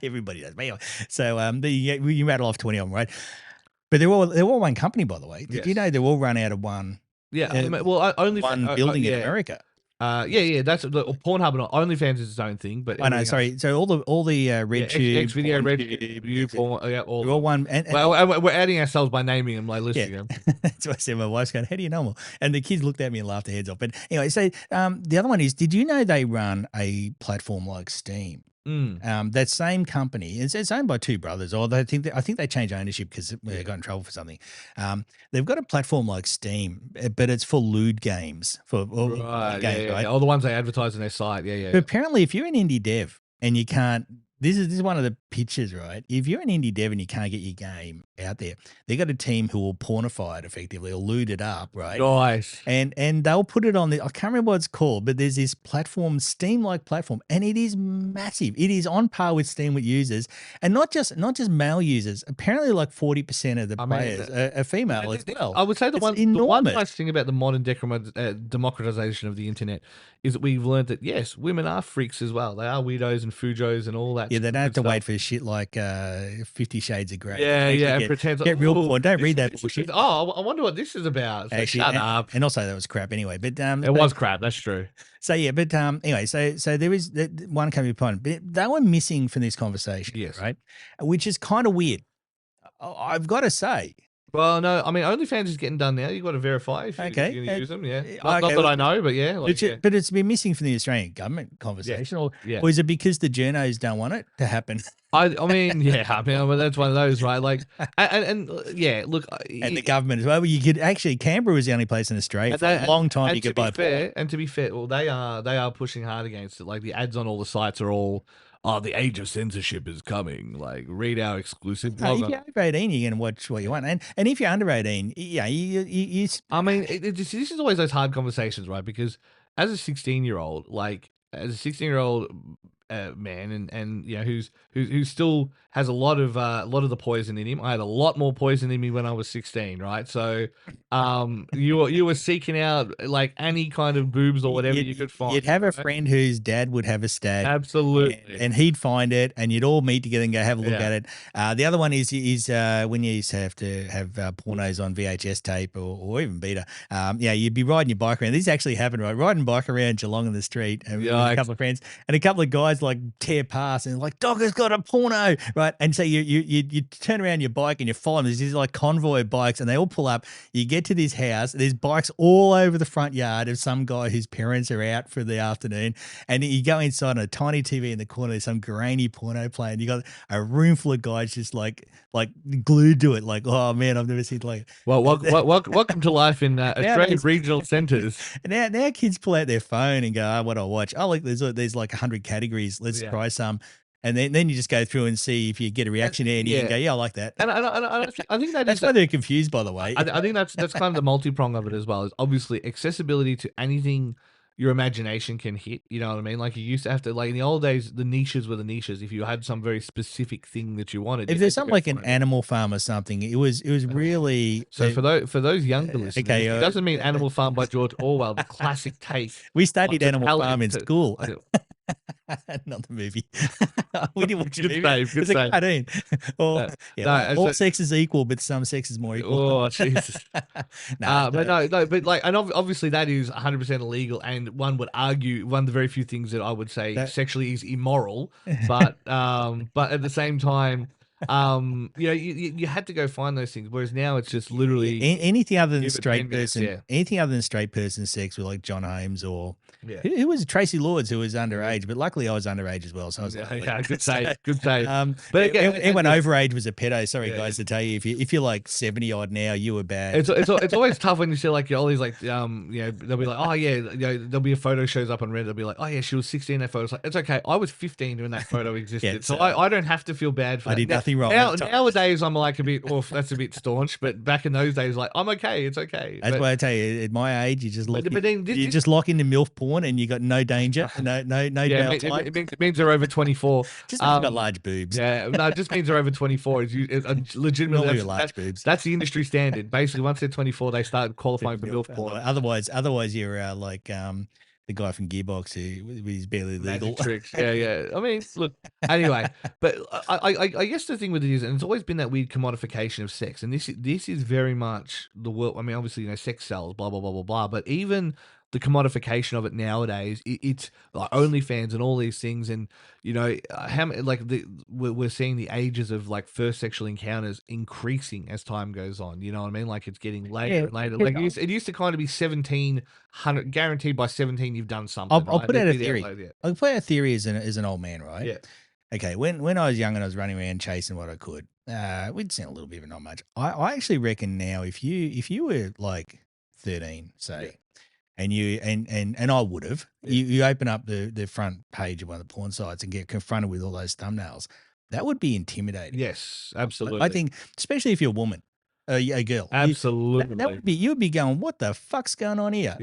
Everybody does. But anyway, so you rattle off 20 of them, right? But they're all one company, by the way. Did you know they're all run out of one? Yeah. Only one building in America. That's Pornhub and OnlyFans is its own thing, but I know. Sorry, so all the RedTube, X video, RedTube, all one. We're adding ourselves by naming them, like listing them. That's what I said. My wife's going, "How do you know them all?" And the kids looked at me and laughed their heads off. But anyway, so the other one is, did you know they run a platform like Steam? Mm. That same company, it's owned by two brothers, or I think they changed ownership because they got in trouble for something. They've got a platform like Steam, but it's for lewd games, for Right. Yeah, games, yeah, right? yeah. All the ones they advertise on their site. Yeah, yeah, But yeah. apparently, if you're an indie dev and you can't, this is one of the pitches, right? If you're an indie dev and you can't get your game out there, they got a team who will pornify it effectively or loot it up, right? Nice. And they'll put it on the, I can't remember what it's called, but there's this platform, Steam-like platform, and it is massive. It is on par with Steam with users, and not just male users. Apparently, like 40% of the I mean, players are female as well. I would say It's the one enormous. nice thing about the modern democratization of the internet is that we've learned that yes, women are freaks as well. They are weirdos and fujos and all that. Yeah, they don't have good to stuff. wait for shit like 50 Shades of Grey. Yeah, Actually yeah, and pretends get real "Oh, porn. Don't read this that is bullshit. oh, I wonder what this is about." It's like, Actually, shut up. and also that was crap anyway. But It was crap. That's true. so yeah, but anyway, so there is one company point, but they were missing from this conversation, Yes. right? Which is kind of weird. I've got to say. Well, no, I mean, OnlyFans is getting done now. You've got to verify if Okay, you're going to use them. Yeah, okay, not that I know, but yeah, like, yeah. But it's been missing from the Australian government conversation, or is it because the journos don't want it to happen? I mean, yeah, I mean, well, that's one of those, right? Like, and yeah, look, and the government as well. You could actually, Canberra was the only place in Australia for a long time you could buy porn. And to be fair, well, they are pushing hard against it. Like the ads on all the sites are all, oh, the age of censorship is coming. Like, read our exclusive blog. If you're over 18, you can watch what you want, and if you're under 18, yeah, you I mean, this is always those hard conversations, right? Because as a 16-year-old, like as a 16-year-old man, and you know who still has a lot of the poison in him. I had a lot more poison in me when I was 16, right? So, you were seeking out like any kind of boobs or whatever you could find. You'd have a friend whose dad would have a stash, absolutely, and he'd find it, and you'd all meet together and go have a look at it. The other one is when you used to have pornos on VHS tape or even beta. Yeah, you'd be riding your bike around. This actually happened, right? Riding bike around Geelong in the street, and with a couple of friends, and a couple of guys like tear past and like, "Dog has got a porno," right? And so you turn around your bike and you follow them. There's these like convoy bikes, and they all pull up. You get to this house. There's bikes all over the front yard of some guy whose parents are out for the afternoon, and you go inside on a tiny TV in the corner. There's some grainy porno playing. You got a room full of guys just like glued to it. Like, oh man, I've never seen like. Well, welcome to life in Australian regional centres. Now kids pull out their phone and go, "Oh, what do I watch? Oh, like there's like 100 categories. Let's try some." And then you just go through and see if you get a reaction and you can go, "Yeah, I like that." And I think that's why they're confused, by the way. I think that's kind of the multi-prong of it as well. Is obviously accessibility to anything your imagination can hit. You know what I mean? Like you used to have to, like in the old days, the niches were the niches. If you had some very specific thing that you wanted, if there's something like an Animal Farm or something, it was really. So for those younger listeners, it doesn't mean Animal Farm by George Orwell, the classic take. We studied Animal Farm in school. Not the movie. We didn't watch the movie. It's a cartoon. All sex is equal, but some sex is more equal. Oh, Jesus. But like, and obviously that is 100% illegal, and one would argue one of the very few things that I would say sexually is immoral, but at the same time, you had to go find those things, whereas now it's just literally anything other than straight person, anything other than straight person sex with like John Holmes or who was Tracy Lords, who was underage, but luckily I was underage as well, so I was good save. But again, anyone overage was a pedo. Sorry guys to tell you, if you're like 70 odd now, you were bad. It's always tough when you see like all these like they'll be like, oh yeah, there'll be a photo shows up on Reddit, they'll be like, oh yeah, she was 16 in that photo. It's like, it's okay, I was 15 when that photo existed, so I don't have to feel bad for that. I did nothing wrong. Nowadays I'm like a bit that's a bit staunch, but back in those days, like I'm okay, it's okay. That's why I tell you, at my age, you just lock into MILF porn and you got no danger, no downtime. It means they're over 24. Just means got large boobs. Yeah, no, it just means they're over 24. It's legitimately large boobs. That's the industry standard. Basically, once they're 24, they start qualifying for MILF porn. Otherwise, you're like the guy from Gearbox who is barely legal. Tricks. Yeah. I mean, look. Anyway, but I guess the thing with it is, and it's always been that weird commodification of sex, and this is very much the world. I mean, obviously, sex sells, blah blah blah blah blah. But even the commodification of it nowadays. It's like OnlyFans and all these things, and how like we're seeing the ages of like first sexual encounters increasing as time goes on. You know what I mean? Like it's getting later Yeah, and later. Like it used to kind of be 1700, guaranteed by 17 you've done something, I'll right? put out a The theory. upload, yeah, I'll put out a theory as an old man, right? yeah, Okay, when I was young and I was running around chasing what I could, we'd seen a little bit, but not much. I actually reckon now if you were like 13, say, yeah, and I would have, yeah. you open up the front page of one of the porn sites and get confronted with all those thumbnails, that would be intimidating. Yes, I absolutely, think, especially if you're a woman, a girl, that absolutely. would be, you would be going, what the fuck's going on here?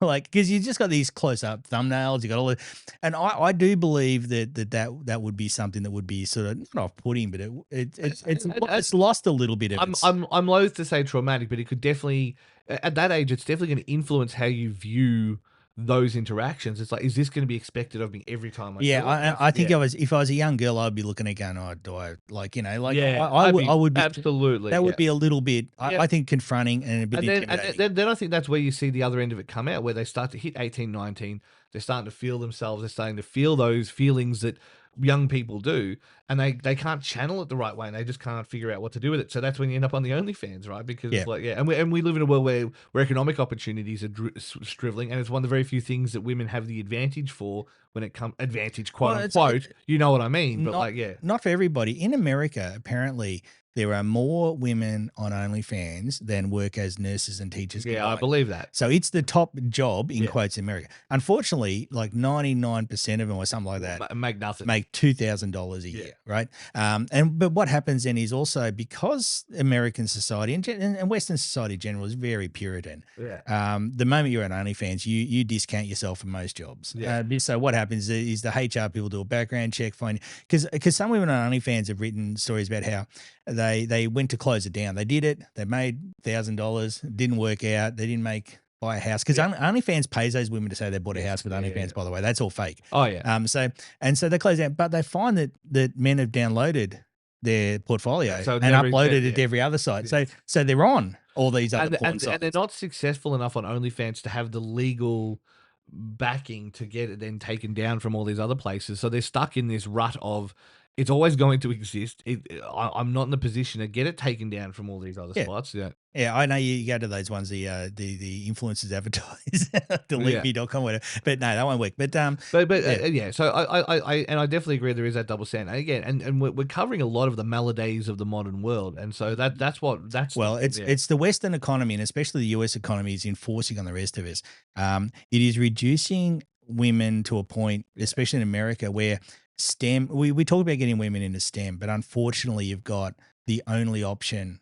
Like, because you just got these close up thumbnails, you got all the, and I do believe that would be something that would be sort of not off putting, but it's lost a little bit of its. I'm loath to say traumatic, but it could definitely at that age, it's definitely going to influence how you view those interactions. It's like, is this going to be expected of me every time I Yeah, do it? I think if I was a young girl, I'd be looking at going, oh, do I like, like Yeah, I would be, absolutely, that would yeah. be a little bit, Yeah. I think, confronting and a bit intimidating. Then I think that's where you see the other end of it come out, where they start to hit 18, 19. They're starting to feel themselves. They're starting to feel those feelings that young people do, and they can't channel it the right way, and they just can't figure out what to do with it. So that's when you end up on the OnlyFans, right? Because Yeah. it's like, yeah, and we live in a world where economic opportunities are shriveling, and it's one of the very few things that women have the advantage for when it comes advantage, quote Well, unquote. You know what I mean? But not like, yeah, not for everybody. In America, apparently, there are more women on OnlyFans than work as nurses and teachers yeah, I combined. believe that. So it's the top job in Yeah. quotes in America. Unfortunately, like 99% of them or something like that Make nothing. make $2,000 a year, right? But what happens then is also because American society and Western society in general is very Puritan. Yeah. The moment you're on OnlyFans, you discount yourself for most jobs. Yeah. So what happens is the HR people do a background check, find because some women on OnlyFans have written stories about how they went to close it down. They did it. They made $1,000. Didn't work out. They didn't buy a house because OnlyFans pays those women to say they bought a house with OnlyFans. By the way, that's all fake. Oh yeah. So they close down, but they find that men have downloaded their portfolio and uploaded it to every other site. So they're on all these other porn sites. And they're not successful enough on OnlyFans to have the legal backing to get it then taken down from all these other places. So they're stuck in this rut of it's always going to exist. I'm not in the position to get it taken down from all these other spots. Yeah. Yeah, I know you go to those ones, the influencers advertise, delete.me.com, whatever. But no, that won't work. But yeah. So I definitely agree there is that double standard. And again, and we're covering a lot of the maladies of the modern world, and so that's it's the Western economy and especially the US economy is enforcing on the rest of us. It is reducing women to a point, especially in America, where STEM. We talk about getting women into STEM, but unfortunately, you've got the only option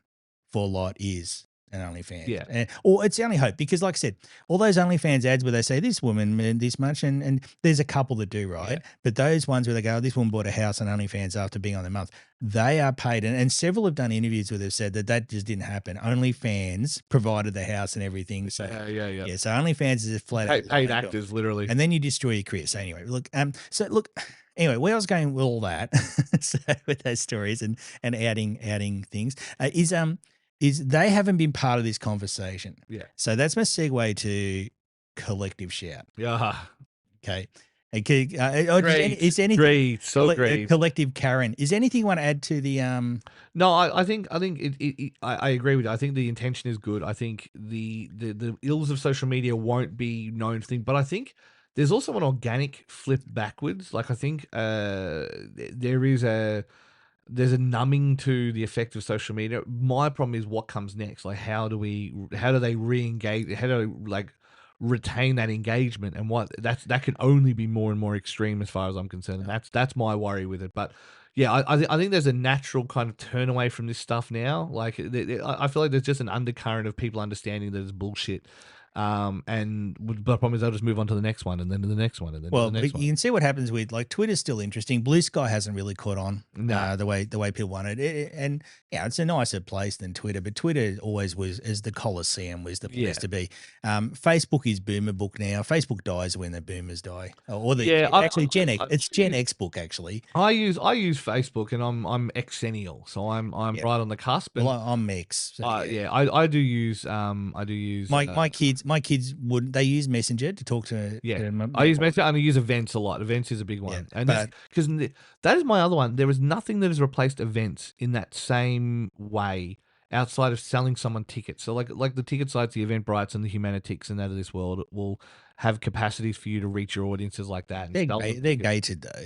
for a lot is an OnlyFans. Yeah. Or it's the only hope because, like I said, all those OnlyFans ads where they say this woman earned this much, and there's a couple that do, right? Yeah. But those ones where they go, this woman bought a house on OnlyFans after being on the month, they are paid. And several have done interviews where they've said that just didn't happen. OnlyFans provided the house and everything. So yeah. So OnlyFans is a flat out paid actors, literally. And then you destroy your career. So anyway, look, anyway, where I was going with all that, so with those stories and adding things, is they haven't been part of this conversation. Yeah. So that's my segue to collective shout. Yeah. Okay. Great. Is anything great? So great. Collective Karen. Is anything you want to add to the? No, I think I agree with you. I think the intention is good. I think the ills of social media won't be known thing, but I think there's also an organic flip backwards. Like I think there's a numbing to the effect of social media. My problem is what comes next. Like how do they re-engage? How do they like retain that engagement? And that can only be more and more extreme as far as I'm concerned. And that's my worry with it. But yeah, I think there's a natural kind of turn away from this stuff now. Like I feel like there's just an undercurrent of people understanding that it's bullshit. And the problem is they'll just move on to the next one and then to the next one and then to the next one. You can see what happens with like Twitter's still interesting. Blue Sky hasn't really caught on the way people want it. And yeah, it's a nicer place than Twitter, but Twitter always was as the Coliseum was the place to be. Facebook is boomer book now. Facebook dies when the boomers die. Or Gen X. It's Gen X book actually. I use Facebook and I'm exennial, so I'm right on the cusp. Well, I'm X. So I do use my kids. my kids wouldn't. They use Messenger to talk to. Yeah, I their use mom. Messenger and I use events a lot. Events is a big Yeah, one, and this but because that is my other one. There is nothing that has replaced events in that same way outside of selling someone tickets. So like the ticket sites, the Eventbrites and the Humanitics and that of this world will have capacities for you to reach your audiences like that and sell them they're tickets. gated though.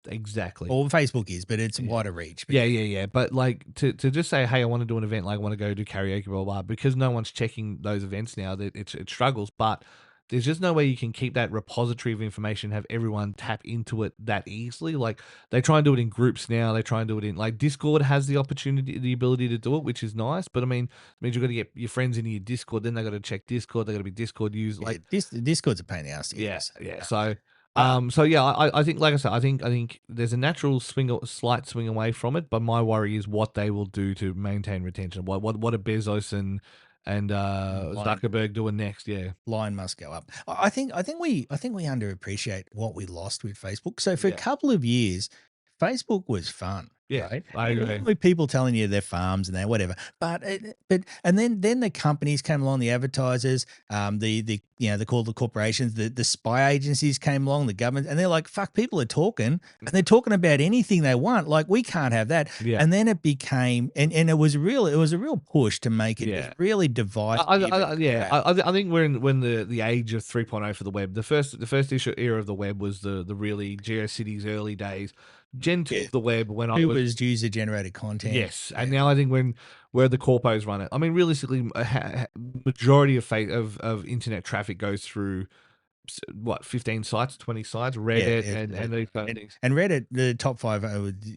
Exactly. Or Facebook is, but it's Yeah. wider reach. But Yeah, yeah, yeah, yeah. But like to just say, hey, I want to do an event, like I want to go do karaoke, blah, blah, blah, because no one's checking those events now, that it struggles. But there's just no way you can keep that repository of information, have everyone tap into it that easily. Like they try and do it in groups now. They try and do it in like Discord has the opportunity, the ability to do it, which is nice. But I mean, it means you've got to get your friends into your Discord. Then they got to check Discord. They got to be Discord used. yeah, Like Discord's a pain in the ass to yeah, use. yeah. Uh, So yeah, I think, like I said, I think there's a natural slight swing away from it, but my worry is what they will do to maintain retention. What are Bezos and line Zuckerberg doing next? Yeah, line must go up. I think we underappreciate what we lost with Facebook. So for a yeah, couple of years, Facebook was fun, yeah. right? I And agree. even with people telling you their farms and their whatever, but and then the companies came along, the advertisers, the they call the corporations, the spy agencies came along, the government, and they're like, fuck, people are talking and they're talking about anything they want. Like we can't have that. Yeah, And then it became and it was a real push to make it just yeah. really divisive and Yeah, crap. I think we're in when the age of 3.0 for the web. The first issue era of the web was the really GeoCities early days. Gen 2 Yeah. of the web when I It was was user generated content. yes, Yeah. and now I think where the corpos run it. I mean, realistically, majority of internet traffic goes through what 15 sites, 20 sites, Yeah, Reddit, and these kind of and things. and Reddit, the top five,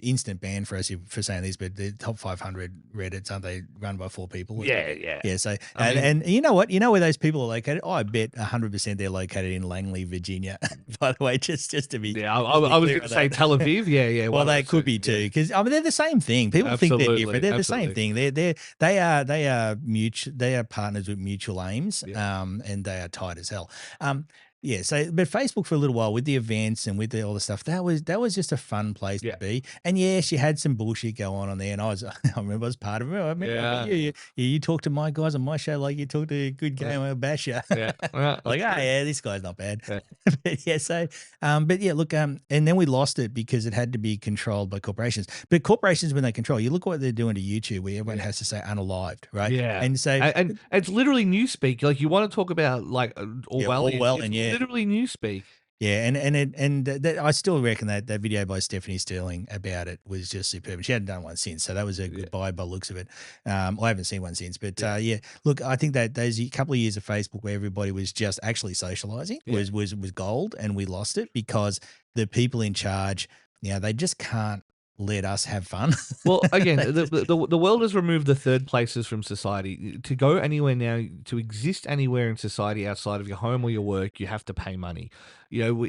instant ban for us for saying this, but the top 500 Reddits, aren't they run by four people? Yeah, yeah. Yeah. So I mean, and you know what? You know where those people are located? Oh, I bet 100% they're located in Langley, Virginia. By the way, just to be yeah, just to be I was clear going to on say that. Tel Aviv. Yeah, yeah. Well, One they hundred could percent. be Yeah, too, because I mean they're the same thing. People think they're different. absolutely, They're the same absolutely. thing. They are mutual. They are partners with mutual aims. Yeah, And they are tight as hell. Yeah. So, but Facebook for a little while with the events and with all the stuff, that was just a fun place to yeah, be. And yes, you had some bullshit go on there, and I remember I was part of it. I met yeah, you. You talk to my guys on my show like you talk to a good yeah, game of Basher. yeah. Well, Like, that's oh true. yeah, this guy's not bad. Yeah, But yeah, so but yeah, look, and then we lost it because it had to be controlled by corporations. But corporations, when they control, you look what they're doing to YouTube, where everyone yeah. has to say unalived, right? Yeah. And so And it's literally newspeak. Like you want to talk about like yeah, all Orwellian, well, it's and yeah, literally newspeak. yeah, I still reckon that video by Stephanie Sterling about it was just superb. And she hadn't done one since, so that was a Yeah. goodbye by the looks of it. I haven't seen one since, but Yeah. yeah, look, I think that those couple of years of Facebook where everybody was just actually socializing Yeah. was gold, and we lost it because the people in charge, they just can't let us have fun. Well, again, They just- the world has removed the third places from society. To go anywhere now, to exist anywhere in society outside of your home or your work, you have to pay money. You know,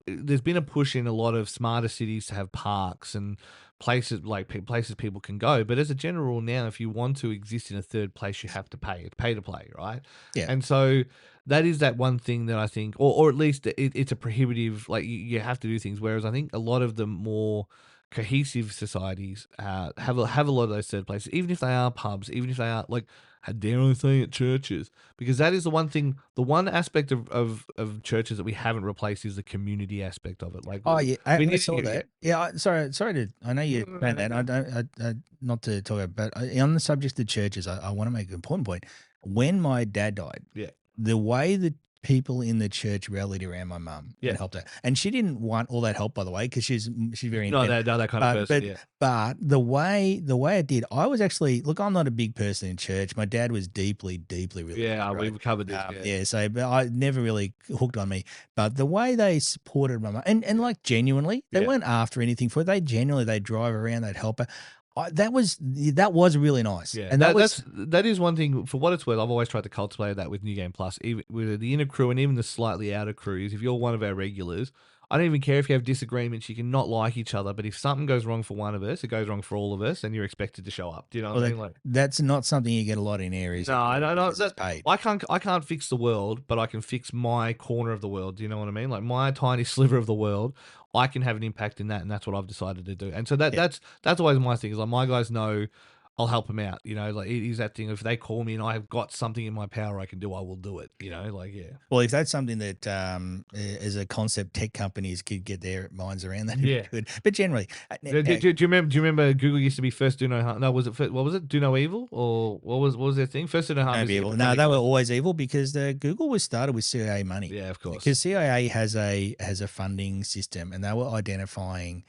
there's been a push in a lot of smarter cities to have parks and places like places people can go. But as a general rule now, if you want to exist in a third place, you have to pay. It's pay to play, right? yeah. And so that is that one thing that I think, or at least it's a prohibitive. Like you have to do things. Whereas I think a lot of the more cohesive societies have a lot of those third places, even if they are pubs, even if they are like, how dare I say it, churches, because that is the one thing, the one aspect of churches that we haven't replaced is the community aspect of it. Like Oh yeah, we I need saw to, that. Yeah, sorry to. I know yeah. you meant that. I don't. Not to talk about, but on the subject of churches, I want to make an important point. When my dad died, Yeah. the way that people in the church rallied around my mum Yeah. and helped her, and she didn't want all that help, by the way, because she's very No, independent. that kind of But person. but Yeah. but the way it did, I was actually look. I'm not a big person in church. My dad was deeply religious. Yeah, Right? we've covered this. Yeah, so but I never really hooked on me. But the way they supported my mum, and like genuinely, they Yeah. weren't after anything for it. They'd drive around, they'd help her. That was really nice. Yeah, And that is one thing. For what it's worth, I've always tried to cultivate that with New Game Plus, even with the inner crew and even the slightly outer crews. If you're one of our regulars, I don't even care if you have disagreements. You can not like each other, but if something goes wrong for one of us, it goes wrong for all of us, and you're expected to show up. Do you know what I mean? Like, that's not something you get a lot in areas. no, I don't know. It's paid. I can't fix the world, but I can fix my corner of the world. Do you know what I mean? Like my tiny sliver of the world, I can have an impact in that, and that's what I've decided to do. And so Yeah. that's always my thing. Is like my guys know I'll help them out. Like it is that thing. If they call me and I have got something in my power I can do, I will do it. Like yeah, Well, if that's something that, as a concept, tech companies could get their minds around, that'd be yeah. good. But generally, Do you remember? Do you remember Google used to be first do no harm? No, was it what was it? Do no evil or what was their thing? First do no harm don't is be the evil. No, epidemic they were one. always evil because Google was started with CIA money. Yeah, of course. Because CIA has a funding system, and they were identifying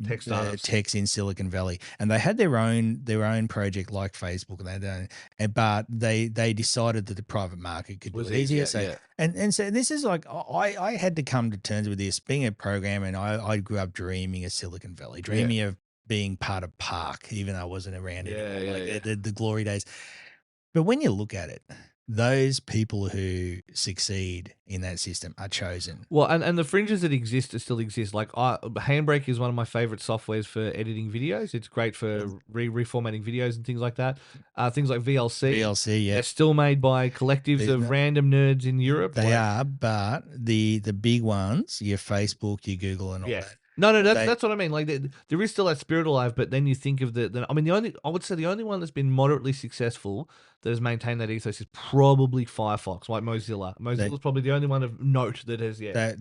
Tech startups. techs in Silicon Valley, and they had their own project like Facebook, and but they decided that the private market could do Was it easier. easier. So Yeah. and so this is like I had to come to terms with this being a programmer, and I grew up dreaming of Silicon Valley, Yeah. dreaming of being part of Park, even though I wasn't around Yeah. anymore, Yeah. like Yeah. the glory days. But when you look at it, those people who succeed in that system are chosen. Well, and the fringes that exist still exist. Like Handbrake is one of my favorite softwares for editing videos. It's great for reformatting videos and things like that. Things like VLC, VLC, yeah. they're still made by collectives There's of no, random nerds in Europe. they Like, are, but the big ones, your Facebook, your Google, and all yeah. that, No, no, they that's what I mean. Like, there is still that spirit alive, but then you think of I mean, I would say the only one that's been moderately successful that has maintained that ethos is probably Firefox, like Mozilla. they Mozilla's probably the only one of note that has, yeah. but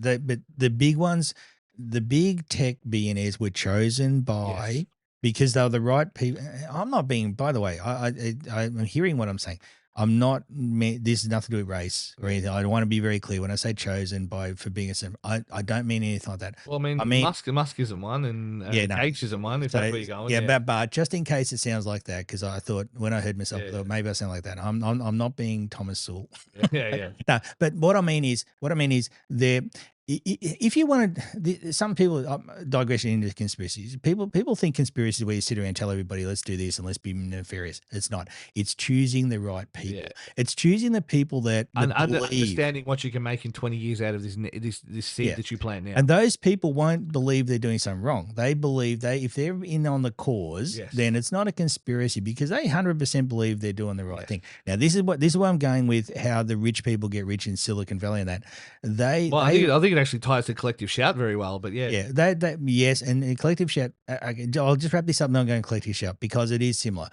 the big ones, the big tech billionaires were chosen Yes. by because they were the right people. I'm not being, by the way, I'm hearing what I'm saying. I'm not. This is nothing to do with race or anything. I want to be very clear when I say chosen by for being a. I don't mean anything like that. Well, I mean, I mean, Musk isn't one, and yeah, no. Gates isn't one. If that's So where you're going, yeah, yeah, but just in case it sounds like that, because I thought when I heard myself, I yeah, thought maybe I sound like that. I'm not being Thomas Sewell. yeah, yeah, yeah. No, but what I mean is there. If you wanted, some people digression into conspiracies. People think conspiracy is where you sit around and tell everybody, let's do this and let's be nefarious. It's not. It's choosing the right people. Yeah. It's choosing the people that believe. Understanding what you can make in 20 years out of this seed Yeah. that you plant now. And those people won't believe they're doing something wrong. They believe if they're in on the cause, Yes. then it's not a conspiracy because they 100% believe they're doing the right Yes. thing. Now, this is where I'm going with how the rich people get rich in Silicon Valley and that I think it actually ties to collective shout very well. But yeah, yeah, yes, and collective shout. I'll just wrap this up, and then I'm going collective shout because it is similar.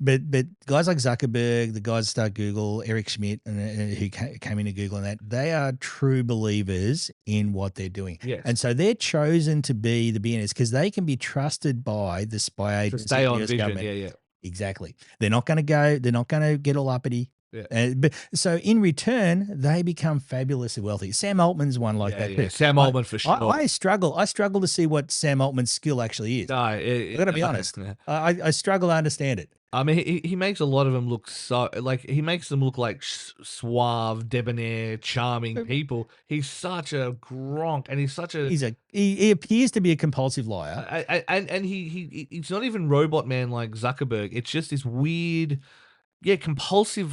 But guys like Zuckerberg, the guys that start Google, Eric Schmidt, and who came into Google, and that they are true believers in what they're doing. Yes. And so they're chosen to be the beginners because they can be trusted by the spy to agency, stay the on US vision. government. Yeah, yeah, Exactly. They're not going to go. They're not going to get all uppity. yeah. But so in return, they become fabulously wealthy. Sam Altman's one like Yeah, that yeah. too. Sam Altman for sure. I struggle to see what Sam Altman's skill actually is. No, I got to be honest. yeah. I struggle to understand it. I mean, he makes a lot of them look so like he makes them look like suave, debonair, charming people. He's such a gronk, and he's such a He appears to be a compulsive liar. and he's not even robot man like Zuckerberg. It's just this weird. Yeah, compulsive,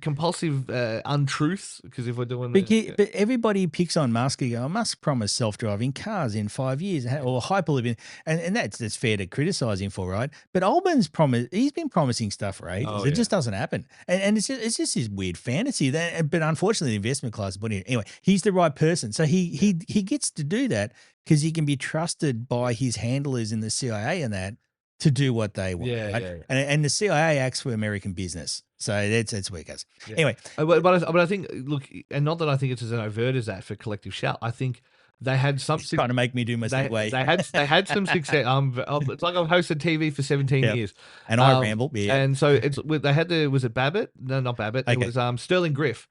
compulsive untruths. Because if we're doing But everybody picks on Musk. You go, Musk promised self-driving cars in 5 years, or Hyperloop, and that's fair to criticize him for, right? But Altman's he's been promising stuff for ages. Oh, It yeah. just doesn't happen, and it's just this weird fantasy. But unfortunately, the investment class. But anyway, he's the right person, so he gets to do that because he can be trusted by his handlers in the CIA and that to do what they want. Yeah, right? yeah, yeah. And the CIA acts for American business, so that's where it goes. Yeah. Anyway, but I think look, and not that I think it's as overt as that for collective shout. I think they had some trying to make me do my segue. they had some success. It's like I've hosted TV for 17 Yep. years, And I ramble. Yeah. and so they had was it Babbitt? No, not Babbitt. It Okay. was Sterling Griff,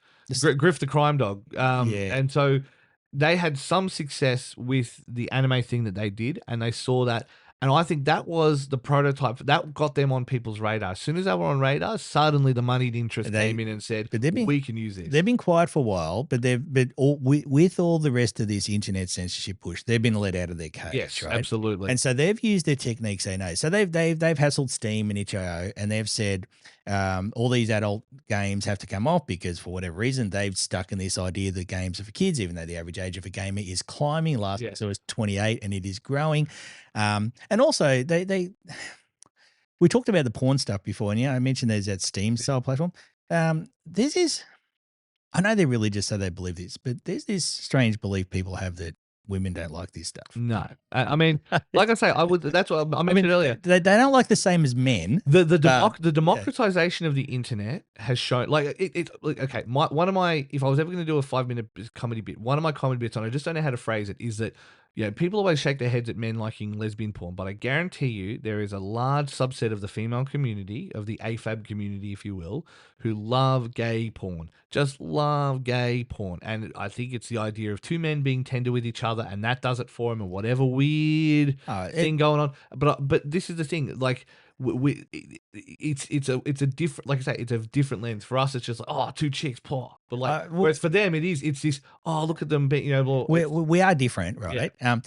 Griff the crime dog. Yeah. And so they had some success with the anime thing that they did, and they saw that. And I think that was the prototype that got them on people's radar. As soon as they were on radar, suddenly the moneyed interest came in and said, "We can use this." They've been quiet for a while, but with all the rest of this internet censorship push, they've been let out of their cage. Yes, right? absolutely. And so they've used their techniques they know. So they've hassled Steam and itch.io, and they've said all these adult games have to come off because for whatever reason they've stuck in this idea that games are for kids, even though the average age of a gamer is climbing. Last year it was 28, and it is growing. And also we talked about the porn stuff before, and I mentioned there's that Steam style platform. This is, I know they're religious, so they believe this, but there's this strange belief people have that women don't like this stuff. No, I mean, like I say, I would. That's what I mentioned earlier. They don't like the same as men. The democratization of the internet has shown, like, like, okay. One of my, if I was ever going to do a 5 minute comedy bit, one of my comedy bits, and I just don't know how to phrase it, is that, people always shake their heads at men liking lesbian porn, but I guarantee you there is a large subset of the female community, of the AFAB community, if you will, who love gay porn, just love gay porn. And I think it's the idea of two men being tender with each other, and that does it for them, and whatever weird thing going on. But this is the thing, like, it's a different, like I say, it's a different lens. For us, it's just like, oh, two chicks, poor. But like, whereas for them, it's this, oh, look at them, we are different, right? Yeah.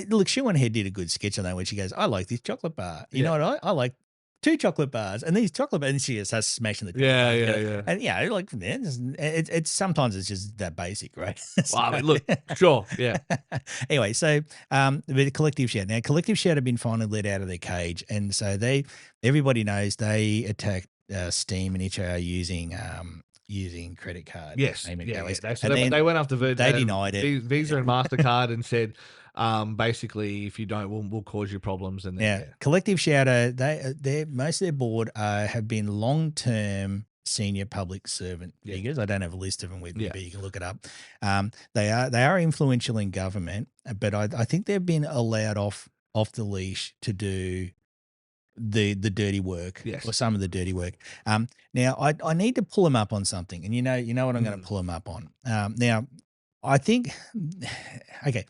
Look, Shoe on Head did a good sketch on that when she goes, I like this chocolate bar. You know what? I like 2 chocolate bars, and these chocolate bars, and she starts smashing the chocolate bars. And like it's sometimes it's just that basic, right? So, well, I mean, look, sure, yeah. Anyway, so the Collective Shout. Now, Collective Shout have been finally let out of their cage, and so everybody knows they attacked Steam and itch.io using credit card. Yes, they went after they denied it. Visa and MasterCard, and said, basically, if you don't, we'll cause you problems. And then, Collective Shouter, they most of their board have been long-term senior public servant figures. I don't have a list of them with me, but you can look it up. They are influential in government, but I think they've been allowed off the leash to do the dirty work, or some of the dirty work. Now I need to pull them up on something, and you know what I'm going to pull them up on. Now I think, okay,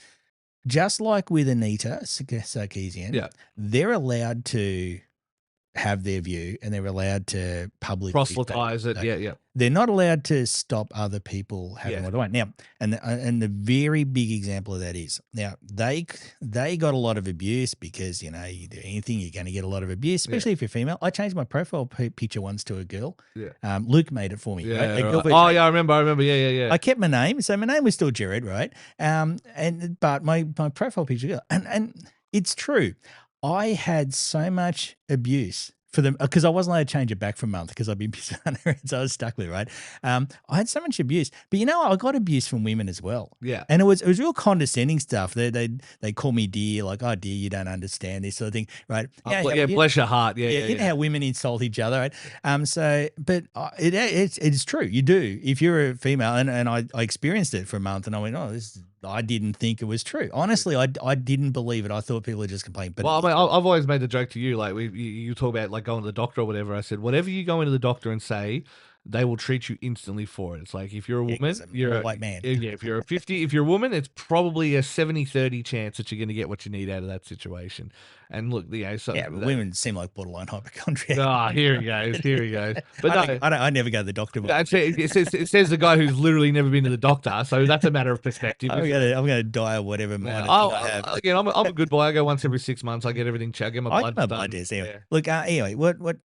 just like with Anita Sarkeesian, they're allowed to have their view, and they're allowed to publicly proselytize it. They're not allowed to stop other people having what they want. Now, and the very big example of that is, now they got a lot of abuse because, you do anything, you're going to get a lot of abuse, especially if you're female. I changed my profile picture once to a girl. Luke made it for me. Right? Oh yeah, I remember. Yeah. I kept my name, so my name was still Jared, right? But my profile picture, and it's true. I had so much abuse for them because I wasn't allowed to change it back for a month because I'd been pissed on her, so I was stuck with it, right? I had so much abuse, but I got abuse from women as well. Yeah, and it was real condescending stuff. They call me dear, like, oh dear, you don't understand this sort of thing, right? Bless your heart. You know how women insult each other, right? But it's true. You do if you're a female, and I experienced it for a month, and I went, oh, I didn't think it was true. Honestly, I didn't believe it. I thought people were just complaining. But well, I mean, I've always made the joke to you, like you talk about like going to the doctor or whatever. I said, whatever you go into the doctor and say, they will treat you instantly for it. It's like, if you're a woman, you're a white man. Yeah, if you're a 50, if you're a woman, it's probably a 70-30 chance that you're going to get what you need out of that situation. And look, women seem like borderline hypochondriac. Here he goes. But I never go to the doctor. It says the guy who's literally never been to the doctor. So that's a matter of perspective. I'm gonna die of whatever I have. Again, I'm a good boy. I go once every 6 months. I get everything checked. I get my blood test. Anyway. Look, anyway, what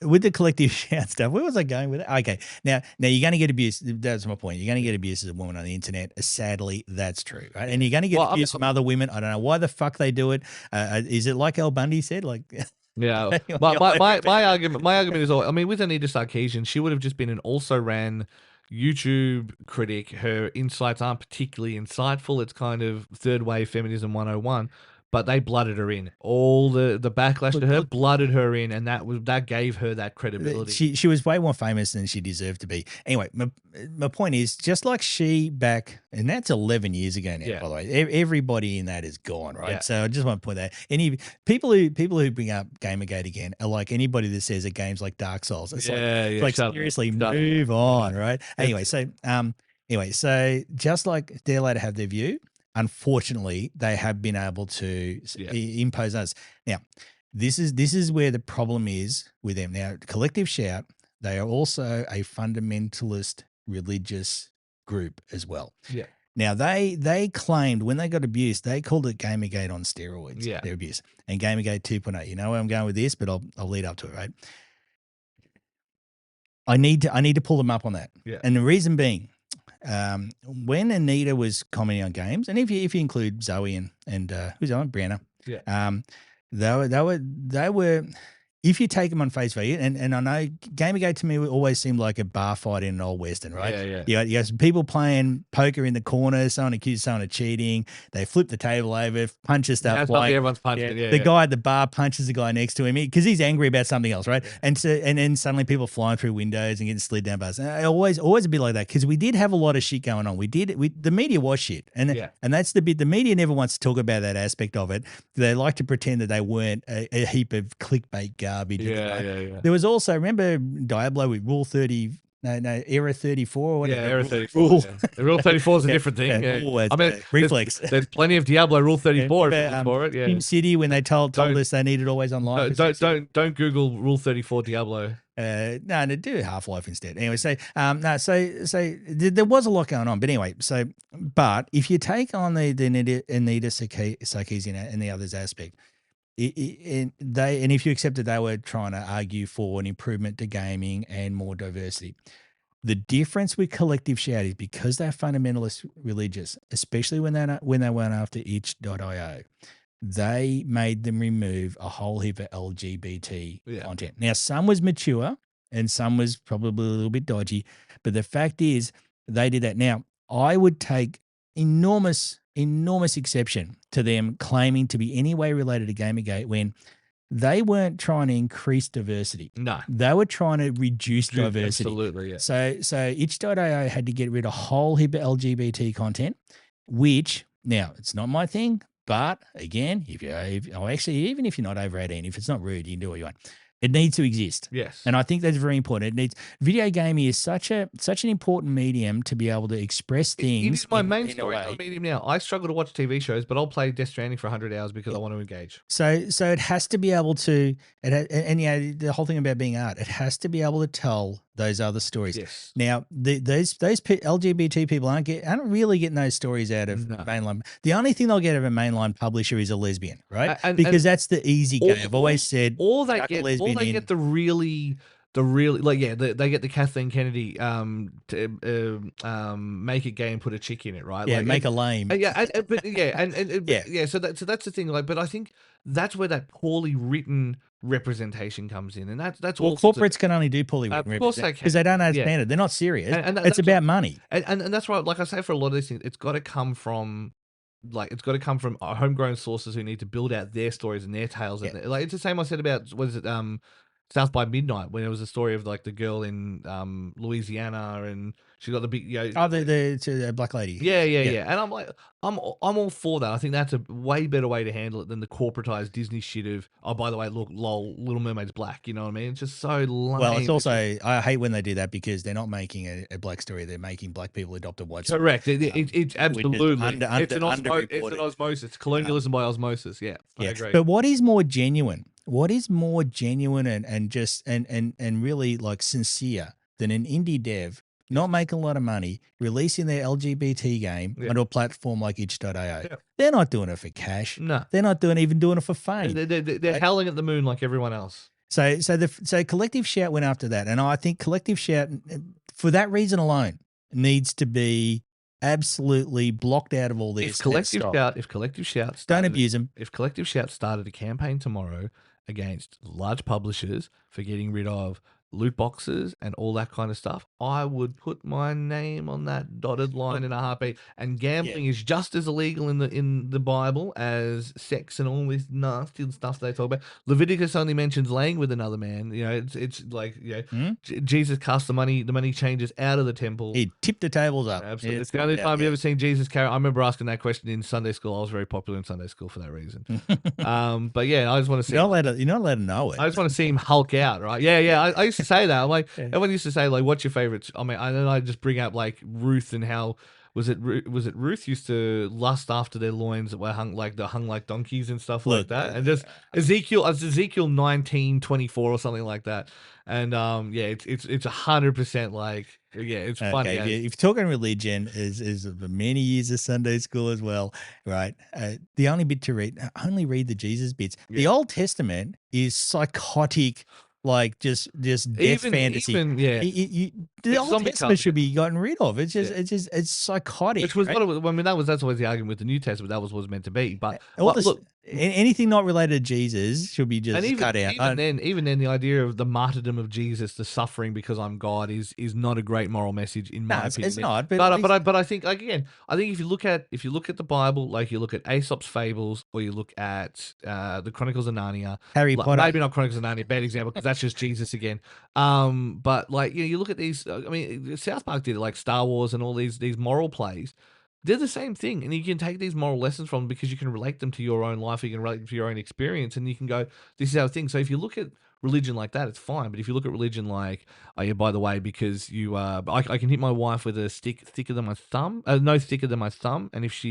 with the Collective Shout stuff, where was I going with it? Okay, now you're going to get abuse. That's my point. You're going to get abuse as a woman on the internet. Sadly, that's true, right? And you're going to get abuse from other women. I don't know why the fuck they do it. Is it like Al Bundy said? Like, yeah. my argument is, I mean, with Anita Sarkeesian, she would have just been an also-ran YouTube critic. Her insights aren't particularly insightful. It's kind of third wave feminism 101. But they blooded her in. All the backlash to her blooded her in, and that gave her that credibility. She was way more famous than she deserved to be. Anyway, my point is, just like she back, and that's 11 years ago now, by the way. Everybody in that is gone, right? Yeah. So I just want to point that out. Any people who bring up Gamergate again are like anybody that says a game's like Dark Souls. It's like seriously, move on, right? Anyway, so just like they're allowed to have their view, unfortunately, they have been able to impose us. Now, this is where the problem is with them. Now, Collective Shout, they are also a fundamentalist religious group as well. Yeah. Now, they claimed when they got abused, they called it Gamergate on steroids. Yeah. Their abuse, and Gamergate 2.0. You know where I'm going with this, but I'll lead up to it, right? I need to pull them up on that. Yeah. And the reason being, when Anita was commenting on games, and if you include Zoe and who's on Brianna, yeah, they were if you take them on face value, and I know Gamergate to me always seemed like a bar fight in an old western, right? Yeah. You got some people playing poker in the corner, someone accused someone of cheating, they flip the table over, punches stuff flying. Everyone's punching. Yeah, the guy at the bar punches the guy next to him because he's angry about something else, right? Yeah. And then suddenly people flying through windows and getting slid down bars. Always a bit like that because we did have a lot of shit going on. The media was shit, and that's the bit. The media never wants to talk about that aspect of it. They like to pretend that they weren't a heap of clickbait garbage. Yeah. There was also, remember Diablo with Rule 30, Era 34 or whatever. Yeah, Era 34. The Rule 34 is a different thing. Yeah. I mean, reflex. There's plenty of Diablo Rule 34 for it. Yeah. Team City when they told us they needed always on life. Don't Google Rule 34 Diablo. No, do Half-Life instead. Anyway, so there was a lot going on, but anyway, but if you take on the Anita Sarkeesian and the others aspect, and if you accept that they were trying to argue for an improvement to gaming and more diversity, the difference with Collective Shout is because they're fundamentalist religious, especially when they went after itch.io, they made them remove a whole heap of LGBT content. Now, some was mature and some was probably a little bit dodgy, but the fact is they did that. Now, I would take enormous exception to them claiming to be any way related to Gamergate when they weren't trying to increase diversity. No. They were trying to reduce diversity. Absolutely, yeah. So itch.io had to get rid of a whole heap of LGBT content, which, now, it's not my thing, but again, even if you're not over 18, if it's not rude, you can do what you want. It needs to exist. Yes. And I think that's very important. Video gaming is such an important medium to be able to express things. It is my main story medium now. I struggle to watch TV shows, but I'll play Death Stranding for 100 hours because I want to engage. So it has to be able to, the whole thing about being art, it has to be able to tell those other stories. Yes. Now, those LGBT people aren't really getting those stories out of mainline. The only thing they'll get out of a mainline publisher is a lesbian, right? Because that's the easy game. I've always said, they get the really they get the Kathleen Kennedy to make it gay and put a chick in it, right? Yeah, make a lame. So that's the thing. Like, but I think that's where that poorly written representation comes in, and that's corporates can only do poorly written. Of course they can, because they don't understand it. They're not serious. It's about money, and that's right. Like I say, for a lot of these things, it's got to come from. Homegrown sources who need to build out their stories and their tales. Yeah. Like it's the same I said about South by Midnight, when it was a story of like the girl in Louisiana and she got the big the black lady. Yeah. And I'm like, I'm all for that. I think that's a way better way to handle it than the corporatized Disney shit of, oh, by the way, look, lol, Little Mermaid's black. You know what I mean? It's just so lame. Well, it's also, I hate when they do that because they're not making a black story. They're making black people adopt a white story. Correct. It's absolutely. It's an osmosis. It's colonialism by osmosis. Yeah, I agree. But what is more genuine? What is more genuine and just and really like sincere than an indie dev not making a lot of money, releasing their LGBT game onto a platform like itch.io? Yeah. They're not doing it for cash. No. They're not even doing it for fame. They're howling at the moon like everyone else. So Collective Shout went after that. And I think Collective Shout, for that reason alone, needs to be absolutely blocked out of all this. If Collective Shout don't abuse them. If Collective Shout started a campaign tomorrow against large publishers for getting rid of loot boxes and all that kind of stuff, I would put my name on that dotted line in a heartbeat. And gambling is just as illegal in the Bible as sex and all this nasty stuff they talk about. Leviticus only mentions laying with another man. You know, it's like, Jesus cast the money changers out of the temple. He tipped the tables up. Absolutely. It's the only time you ever seen Jesus carry. I remember asking that question in Sunday school. I was very popular in Sunday school for that reason. But yeah, I just want to see. You're not allowed to know it. I just want to see him Hulk out, right? Yeah. I used to say that. I'm like, everyone used to say, like, what's your favorite? I mean, and then I just bring up like Ruth and how was it Ruth used to lust after their loins that were hung like donkeys and stuff like that, and just Ezekiel 19:24 or something like that, and it's 100% like it's funny. If you're talking religion is many years of Sunday school as well, right? The only bit to read, only read the Jesus bits. The Old Testament is psychotic. Like just death fantasy. The Old Testament should be gotten rid of. It's psychotic. Which was that's always the argument with the New Testament. That was meant to be. But anything not related to Jesus should be just And cut out. Even then, the idea of the martyrdom of Jesus, the suffering because I'm God, is not a great moral message in my opinion. It's not. But But I think, again, I think if you look at the Bible, like you look at Aesop's fables, or you look at the Chronicles of Narnia, Harry Potter, maybe not Chronicles of Narnia, bad example because that's just Jesus again. But like, you look at these. I mean, South Park did it, like Star Wars and all these moral plays. They're the same thing, and you can take these moral lessons from them because you can relate them to your own life, you can relate them to your own experience, and you can go, "This is our thing." So if you look at religion like that, it's fine. But if you look at religion like, "Oh yeah, by the way, because I can hit my wife with a stick thicker than my thumb, no thicker than my thumb, and if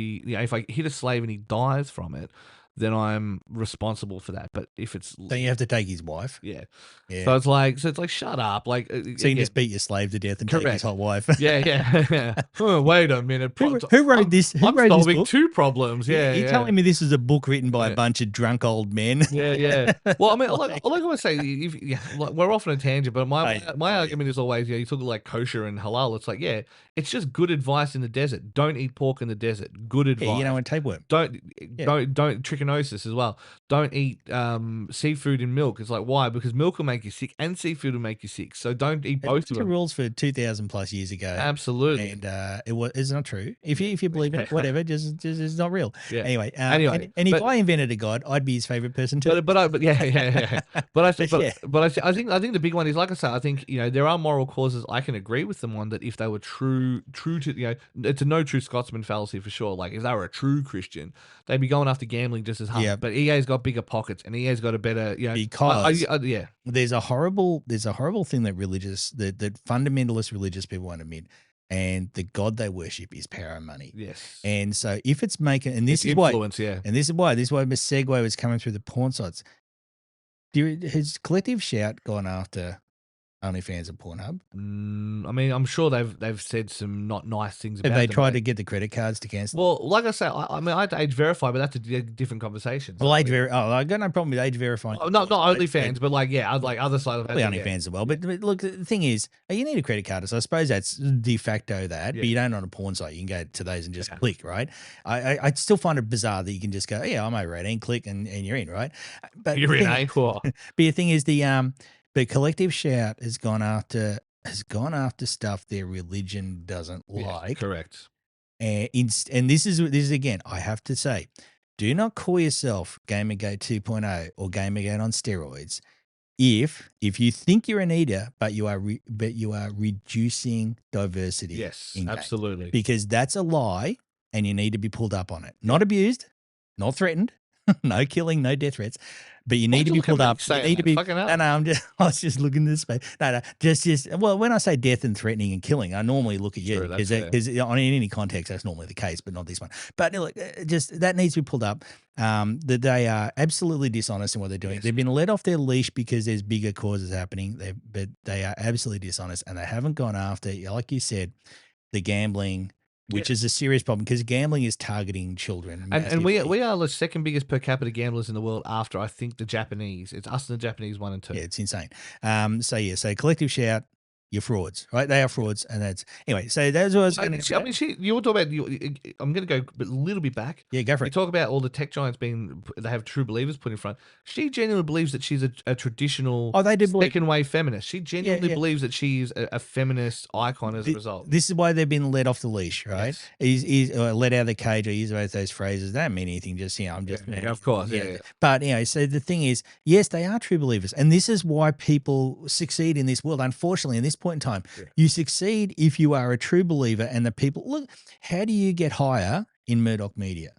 I hit a slave and he dies from it, then I'm responsible for that." But if it's then you have to take his wife. Yeah. Yeah. So it's like, shut up. Like, so you can just beat your slave to death and take his hot wife. Yeah. Oh, wait a minute. Who wrote this? I'm wrote solving this book? two problems. Yeah, You're telling me this is a book written by a bunch of drunk old men? Yeah. Well, I mean, like I want to say, like, we're off on a tangent, but my argument is always, you talk like kosher and halal. It's like, it's just good advice in the desert. Don't eat pork in the desert. Good advice. Yeah, and tapeworm. Don't trichinosis as well. Don't eat seafood in milk. It's like, why? Because milk will make you sick and seafood will make you sick. So don't eat both of them. Rules for 2,000 plus years ago. Absolutely. And it's not true. If you believe in it, whatever, just it's not real. Yeah. Anyway, and if I invented a god, I'd be his favorite person too. But I think the big one is, like I say, I think there are moral causes I can agree with them on, that if they were true to it's a no true Scotsman fallacy for sure. Like if they were a true Christian, they'd be going after gambling just as hard. Yeah. But EA's got bigger pockets and EA's got a better because there's a horrible thing that fundamentalist religious people won't admit. And the god they worship is power and money. Yes. And so if it's making, and this is influence, why, and this is why the segue was coming through the porn sites. Has Collective Shout gone after OnlyFans and Pornhub? I mean, I'm sure they've said some not nice things about Have they them, tried to get the credit cards to cancel? Well, like I say, I mean, I had to age verify, but that's a different conversation. Well, I got no problem with age verifying. Not OnlyFans, but like other side of that. OnlyFans as well. But look, the thing is, you need a credit card, so I suppose that's de facto that. But you don't on a porn site. You can go to those and just click, right? I still find it bizarre that you can just go, yeah, I'm over 18, click, and you're in, right? But you're in, ain't cool. But the thing is, the Collective Shout has gone after stuff their religion doesn't like. Correct. And this is again, I have to say, do not call yourself Gamergate 2.0 or Gamergate on steroids if you think you're an eater, but you are reducing diversity. Yes, absolutely. Because that's a lie, and you need to be pulled up on it. Not abused, not threatened, no killing, no death threats. But you need to be pulled up. You need to be. No, I was just looking at this space. No, just. Well, when I say death and threatening and killing, I normally look at you because in any context that's normally the case, but not this one. But look, just that needs to be pulled up. That they are absolutely dishonest in what they're doing. Yes. They've been let off their leash because there's bigger causes happening. But they are absolutely dishonest, and they haven't gone after, like you said, the gambling, which is a serious problem because gambling is targeting children. And we are the second biggest per capita gamblers in the world after, I think, the Japanese. It's us and the Japanese 1 and 2. Yeah, it's insane. So Collective Shout, you're frauds, right? They are frauds, and that's anyway. So that's what I was going to say. I mean, you were talking about. I'm going to go a little bit back. Yeah, go for it. You talk about all the tech giants they have true believers put in front. She genuinely believes that she's a traditional second wave feminist. She genuinely believes that she's a feminist icon as a result. This is why they've been let off the leash, right? Yes. He's let out of the cage. I use both those phrases. They don't mean anything. Just I'm just. Of course, yeah. But so the thing is, yes, they are true believers, and this is why people succeed in this world. Unfortunately, in this point in time. Yeah. You succeed if you are a true believer, and the people look. How do you get higher in Murdoch Media?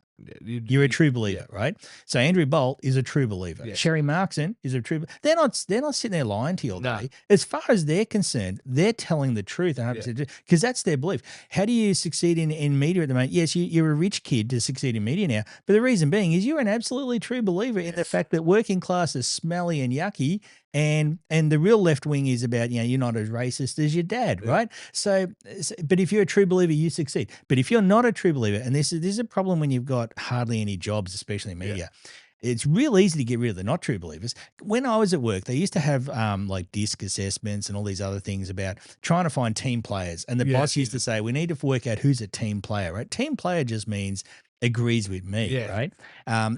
You're a true believer, right? So Andrew Bolt is a true believer. Yes. Sherry Markson is a true. They're not sitting there lying to you all day. As far as they're concerned, they're telling the truth, because that's their belief. How do you succeed in media at the moment? Yes, you're a rich kid to succeed in media now, but the reason being is you're an absolutely true believer in the fact that working class is smelly and yucky. And the real left wing is about, you're not as racist as your dad, right? So, but if you're a true believer, you succeed. But if you're not a true believer, and this is a problem when you've got hardly any jobs, especially in media, it's real easy to get rid of the not true believers. When I was at work, they used to have like DISC assessments and all these other things about trying to find team players. And the boss used to say, we need to work out who's a team player, right? Team player just means agrees with me, Yeah. right?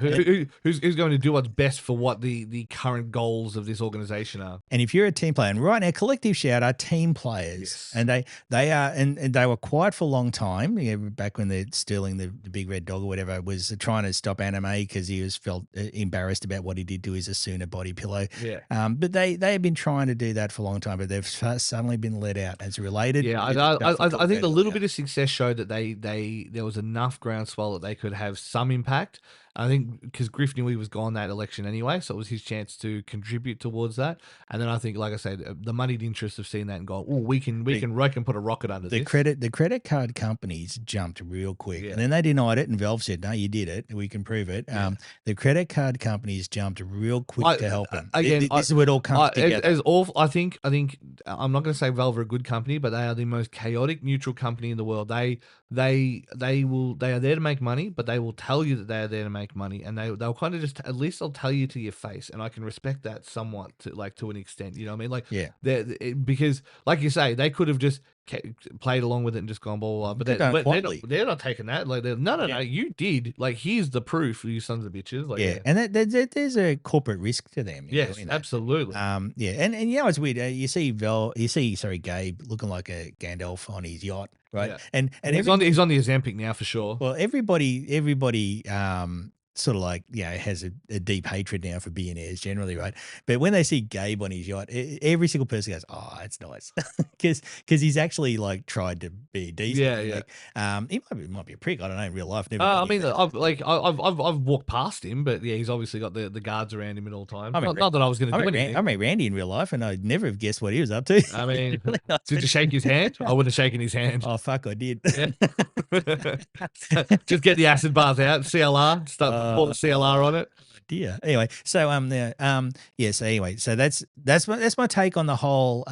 Who's going to do what's best for what the current goals of this organization are? And if you're a team player, and right now, Collective Shout are team players, Yes. and they are, and they were quiet for a long time. Back when Sterling, the big red dog or whatever, was trying to stop anime because he felt embarrassed about what he did to his Asuna body pillow. Yeah. But they have been trying to do that for a long time, but they've suddenly been let out as related. Yeah, I think the little bit of success showed that there was enough groundswell that they could have some impact. I think because Griff knew he was gone that election anyway, so it was his chance to contribute towards that. And then I think, like I said, the moneyed interest of seeing that and going, oh, we can put a rocket under the this. The credit card companies jumped real quick, and then they denied it, and Valve said, "No, you did it. We can prove it." Yeah. The credit card companies jumped real quick to help them. Again, this is where it all comes together. As awful, I think I'm not going to say Valve are a good company, but they are the most chaotic, neutral company in the world. They are there to make money, but they will tell you that they are there to make money, and they'll kind of just, at least they'll tell you to your face, and I can respect that somewhat, to an extent. You know what I mean? Like, yeah, because like you say, they could have just played along with it and just gone blah blah blah. But they're not taking that. Like, no, you did. Like, here's the proof, you sons of bitches. Like, yeah, and there's a corporate risk to them. Yes, absolutely. Yeah, and it's weird. You see Gabe looking like a Gandalf on his yacht, right? Yeah. And he's on the Ozempic now for sure. Well, everybody sort of like, has a deep hatred now for billionaires generally, right? But when they see Gabe on his yacht, every single person goes, "Oh, it's nice," because he's actually like tried to be decent. Yeah. He might be a prick. I don't know in real life. Never I mean, I've walked past him, but yeah, he's obviously got the guards around him at all times. Not that I was going to do anything. I met Randy in real life, and I'd never have guessed what he was up to. I mean, really nice. Did you shake his hand? I wouldn't have shaken his hand. Oh fuck, I did. Just get the acid bars out, CLR, start pour the CLR on it. Dear. Anyway, so so anyway, so that's my take on the whole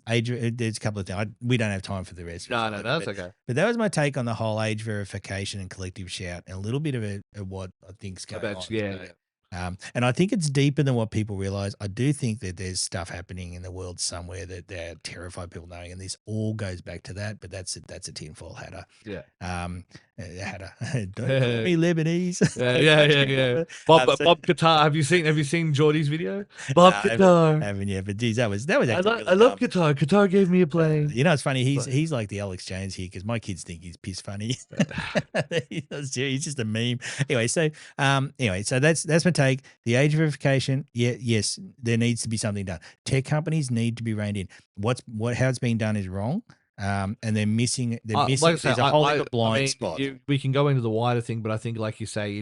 age. There's a couple of things. We don't have time for the rest. No, that's okay. But that was my take on the whole age verification and collective shout, and a little bit of what I think's going on. Yeah. And I think it's deeper than what people realize. I do think that there's stuff happening in the world somewhere that they're terrified people knowing, and this all goes back to that. But that's a tinfoil hatter. Yeah. Hatter. Don't call me Lebanese. Yeah. Bob Qatar. Have you seen Geordie's video? Bob Qatar. I haven't yet, but geez, that was actually I love Qatar. Qatar gave me a plane. You know, it's funny. He's like the Alex Jones here because my kids think he's piss funny. He's just a meme. Anyway, so that's my take. The age verification, yes, there needs to be something done. Tech companies need to be reined in. How it's being done is wrong. And they're missing. There's a whole blind spot. We can go into the wider thing, but I think, like you say,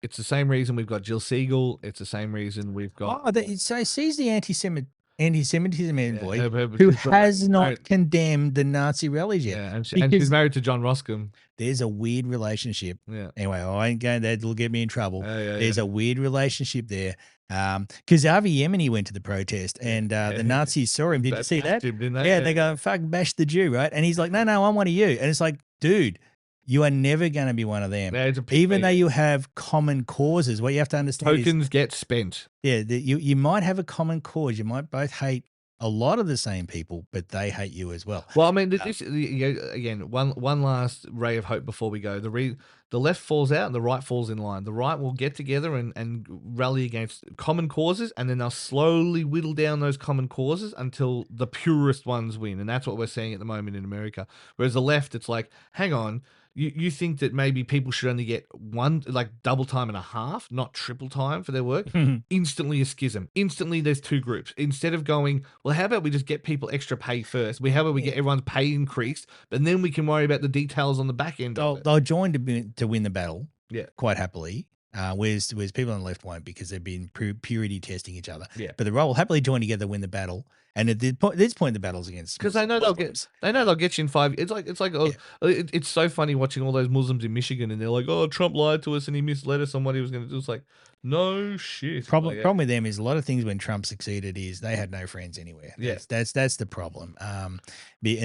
it's the same reason we've got Jill Siegel. It's the same reason we've got. So sees the anti-Semitism envoy who has not condemned the Nazi rallies yet. Yeah, and she's married to John Roscombe. There's a weird relationship. Yeah. Anyway, I ain't going. That'll get me in trouble. There's a weird relationship there. Because Avi Yemeni went to the protest and the Nazis saw him. Did you see that? Him, didn't they? Yeah, they go, fuck, bash the Jew, right? And he's like, no, I'm one of you. And it's like, dude, you are never going to be one of them. Even though you have common causes. What you have to understand tokens get spent. Yeah, you might have a common cause. You might both hate a lot of the same people, but they hate you as well. Well, I mean, again, one last ray of hope before we go. The left falls out and the right falls in line. The right will get together and rally against common causes, and then they'll slowly whittle down those common causes until the purest ones win. And that's what we're seeing at the moment in America. Whereas the left, it's like, hang on, you think that maybe people should only get one, like double time and a half, not triple time for their work? Instantly a schism. Instantly there's two groups. Instead of going, well, how about we just get people extra pay first? How about we get everyone's pay increased, and then we can worry about the details on the back end of it. They'll join to win the battle, quite happily. Whereas people on the left won't, because they've been purity testing each other. Yeah. But the right will happily join together to win the battle. And at this point, the battle's against, because they know they'll get you in 5. It's so funny watching all those Muslims in Michigan, and they're like, oh, Trump lied to us and he misled us on what he was going to do. It's like, no shit. Problem with them is a lot of things when Trump succeeded is they had no friends anywhere. Yeah, that's the problem. And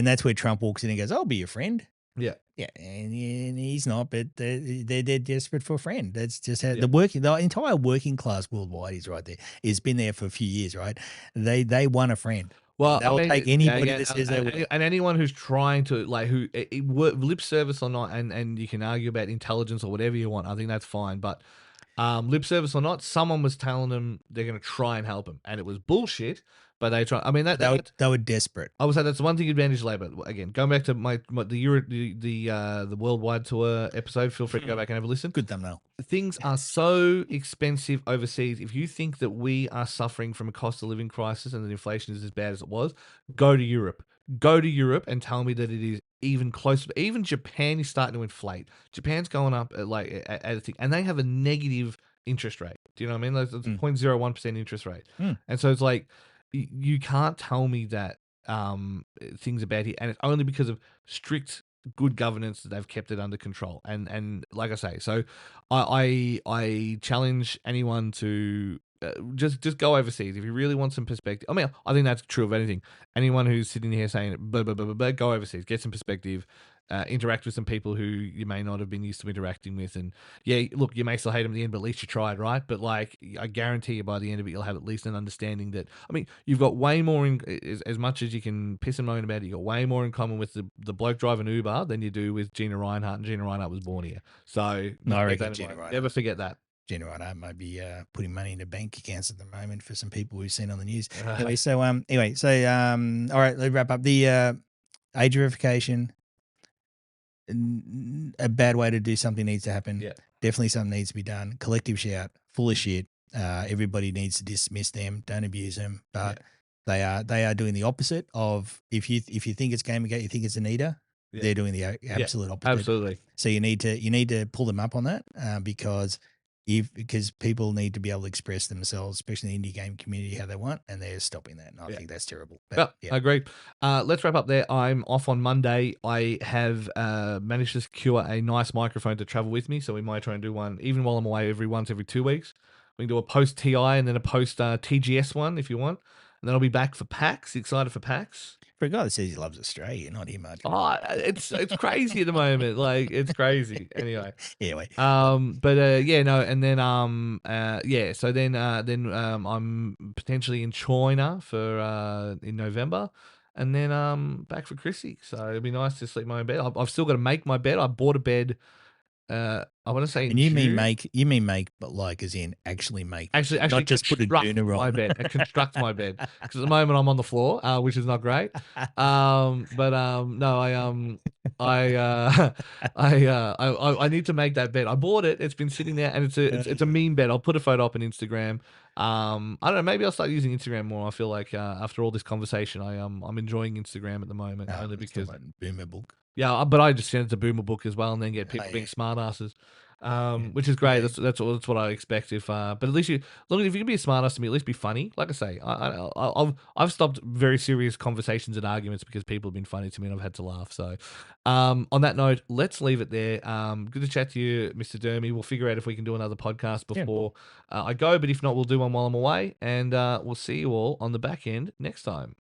that's where Trump walks in and goes, I'll be your friend. Yeah, and he's not, but they're desperate for a friend. That's just how the entire working class worldwide is right there. It's been there for a few years, right? They want a friend. Well, I They'll mean, take yeah, anybody again, that says they will. and anyone who's trying to like who lip service or not, and you can argue about intelligence or whatever you want. I think that's fine, but lip service or not, someone was telling them they're going to try and help him, and it was bullshit. But they try. I mean, They were desperate. I would say that's the one thing advantage Labour. Again, going back to the Euro, the worldwide tour episode. Feel free to go back and have a listen. Good thumbnail. Things are so expensive overseas. If you think that we are suffering from a cost of living crisis and that inflation is as bad as it was, go to Europe. Go to Europe and tell me that it is even closer. Even Japan is starting to inflate. Japan's going up at a thing, and they have a negative interest rate. Do you know what I mean? It's 0.01% interest rate, and so it's like you can't tell me that things are bad here, and it's only because of strict good governance that they've kept it under control. And like I say, so I challenge anyone to just go overseas if you really want some perspective. I mean, I think that's true of anything. Anyone who's sitting here saying blah, blah, blah, blah, blah, go overseas, get some perspective. Interact with some people who you may not have been used to interacting with, and yeah, look, you may still hate them at the end, but at least you tried, right? But like, I guarantee you, by the end of it, you'll have at least an understanding that. I mean, you've got way more in as much as you can piss and moan about it. You got way more in common with the bloke driving Uber than you do with Gina Reinhart, and Gina Reinhart was born here, so no, I reckon Gina Reinhart. Never forget that. Gina Reinhart might be putting money into bank accounts at the moment for some people we've seen on the news. Anyway, so all right, let's wrap up the age verification. A bad way to do something needs to happen. Yeah. Definitely something needs to be done. Collective shout, full of shit. Everybody needs to dismiss them. Don't abuse them. But they are doing the opposite of if you think it's Gamergate, you think it's Anita. Yeah. They're doing the absolute opposite. Absolutely. So you need to pull them up on that because people need to be able to express themselves, especially in the indie game community, how they want, and they're stopping that. And I think that's terrible. But, I agree. Let's wrap up there. I'm off on Monday. I have managed to secure a nice microphone to travel with me, so we might try and do one, even while I'm away, every 2 weeks. We can do a post-TI and then a post-TGS one if you want. And then I'll be back for PAX. Excited for PAX. For a guy that says he loves Australia, you're not here much. Oh, it's crazy at the moment. Like, it's crazy. Anyway. Anyway. Yeah, no, and then so then I'm potentially in China for in November, and then back for Chrissy. So it'd be nice to sleep in my own bed. I've still got to make my bed. I bought a bed. I want to say, and you mean make, but like as in actually make, actually not just put a doona on my bed, and construct my bed. Because at the moment I'm on the floor, which is not great. No, I need to make that bed. I bought it. It's been sitting there, and it's a mean bed. I'll put a photo up on Instagram. I don't know. Maybe I'll start using Instagram more. I feel like after all this conversation, I'm enjoying Instagram at the moment, only because Boomer book. Yeah, but I just send it to Boomer Book as well, and then get people being smartasses, which is great. Yeah. That's what I expect. But at least if you can be a smartass to me, at least be funny. Like I say, I've stopped very serious conversations and arguments because people have been funny to me, and I've had to laugh. So, on that note, let's leave it there. Good to chat to you, Mr. Dermy. We'll figure out if we can do another podcast before I go, but if not, we'll do one while I'm away, and we'll see you all on the back end next time.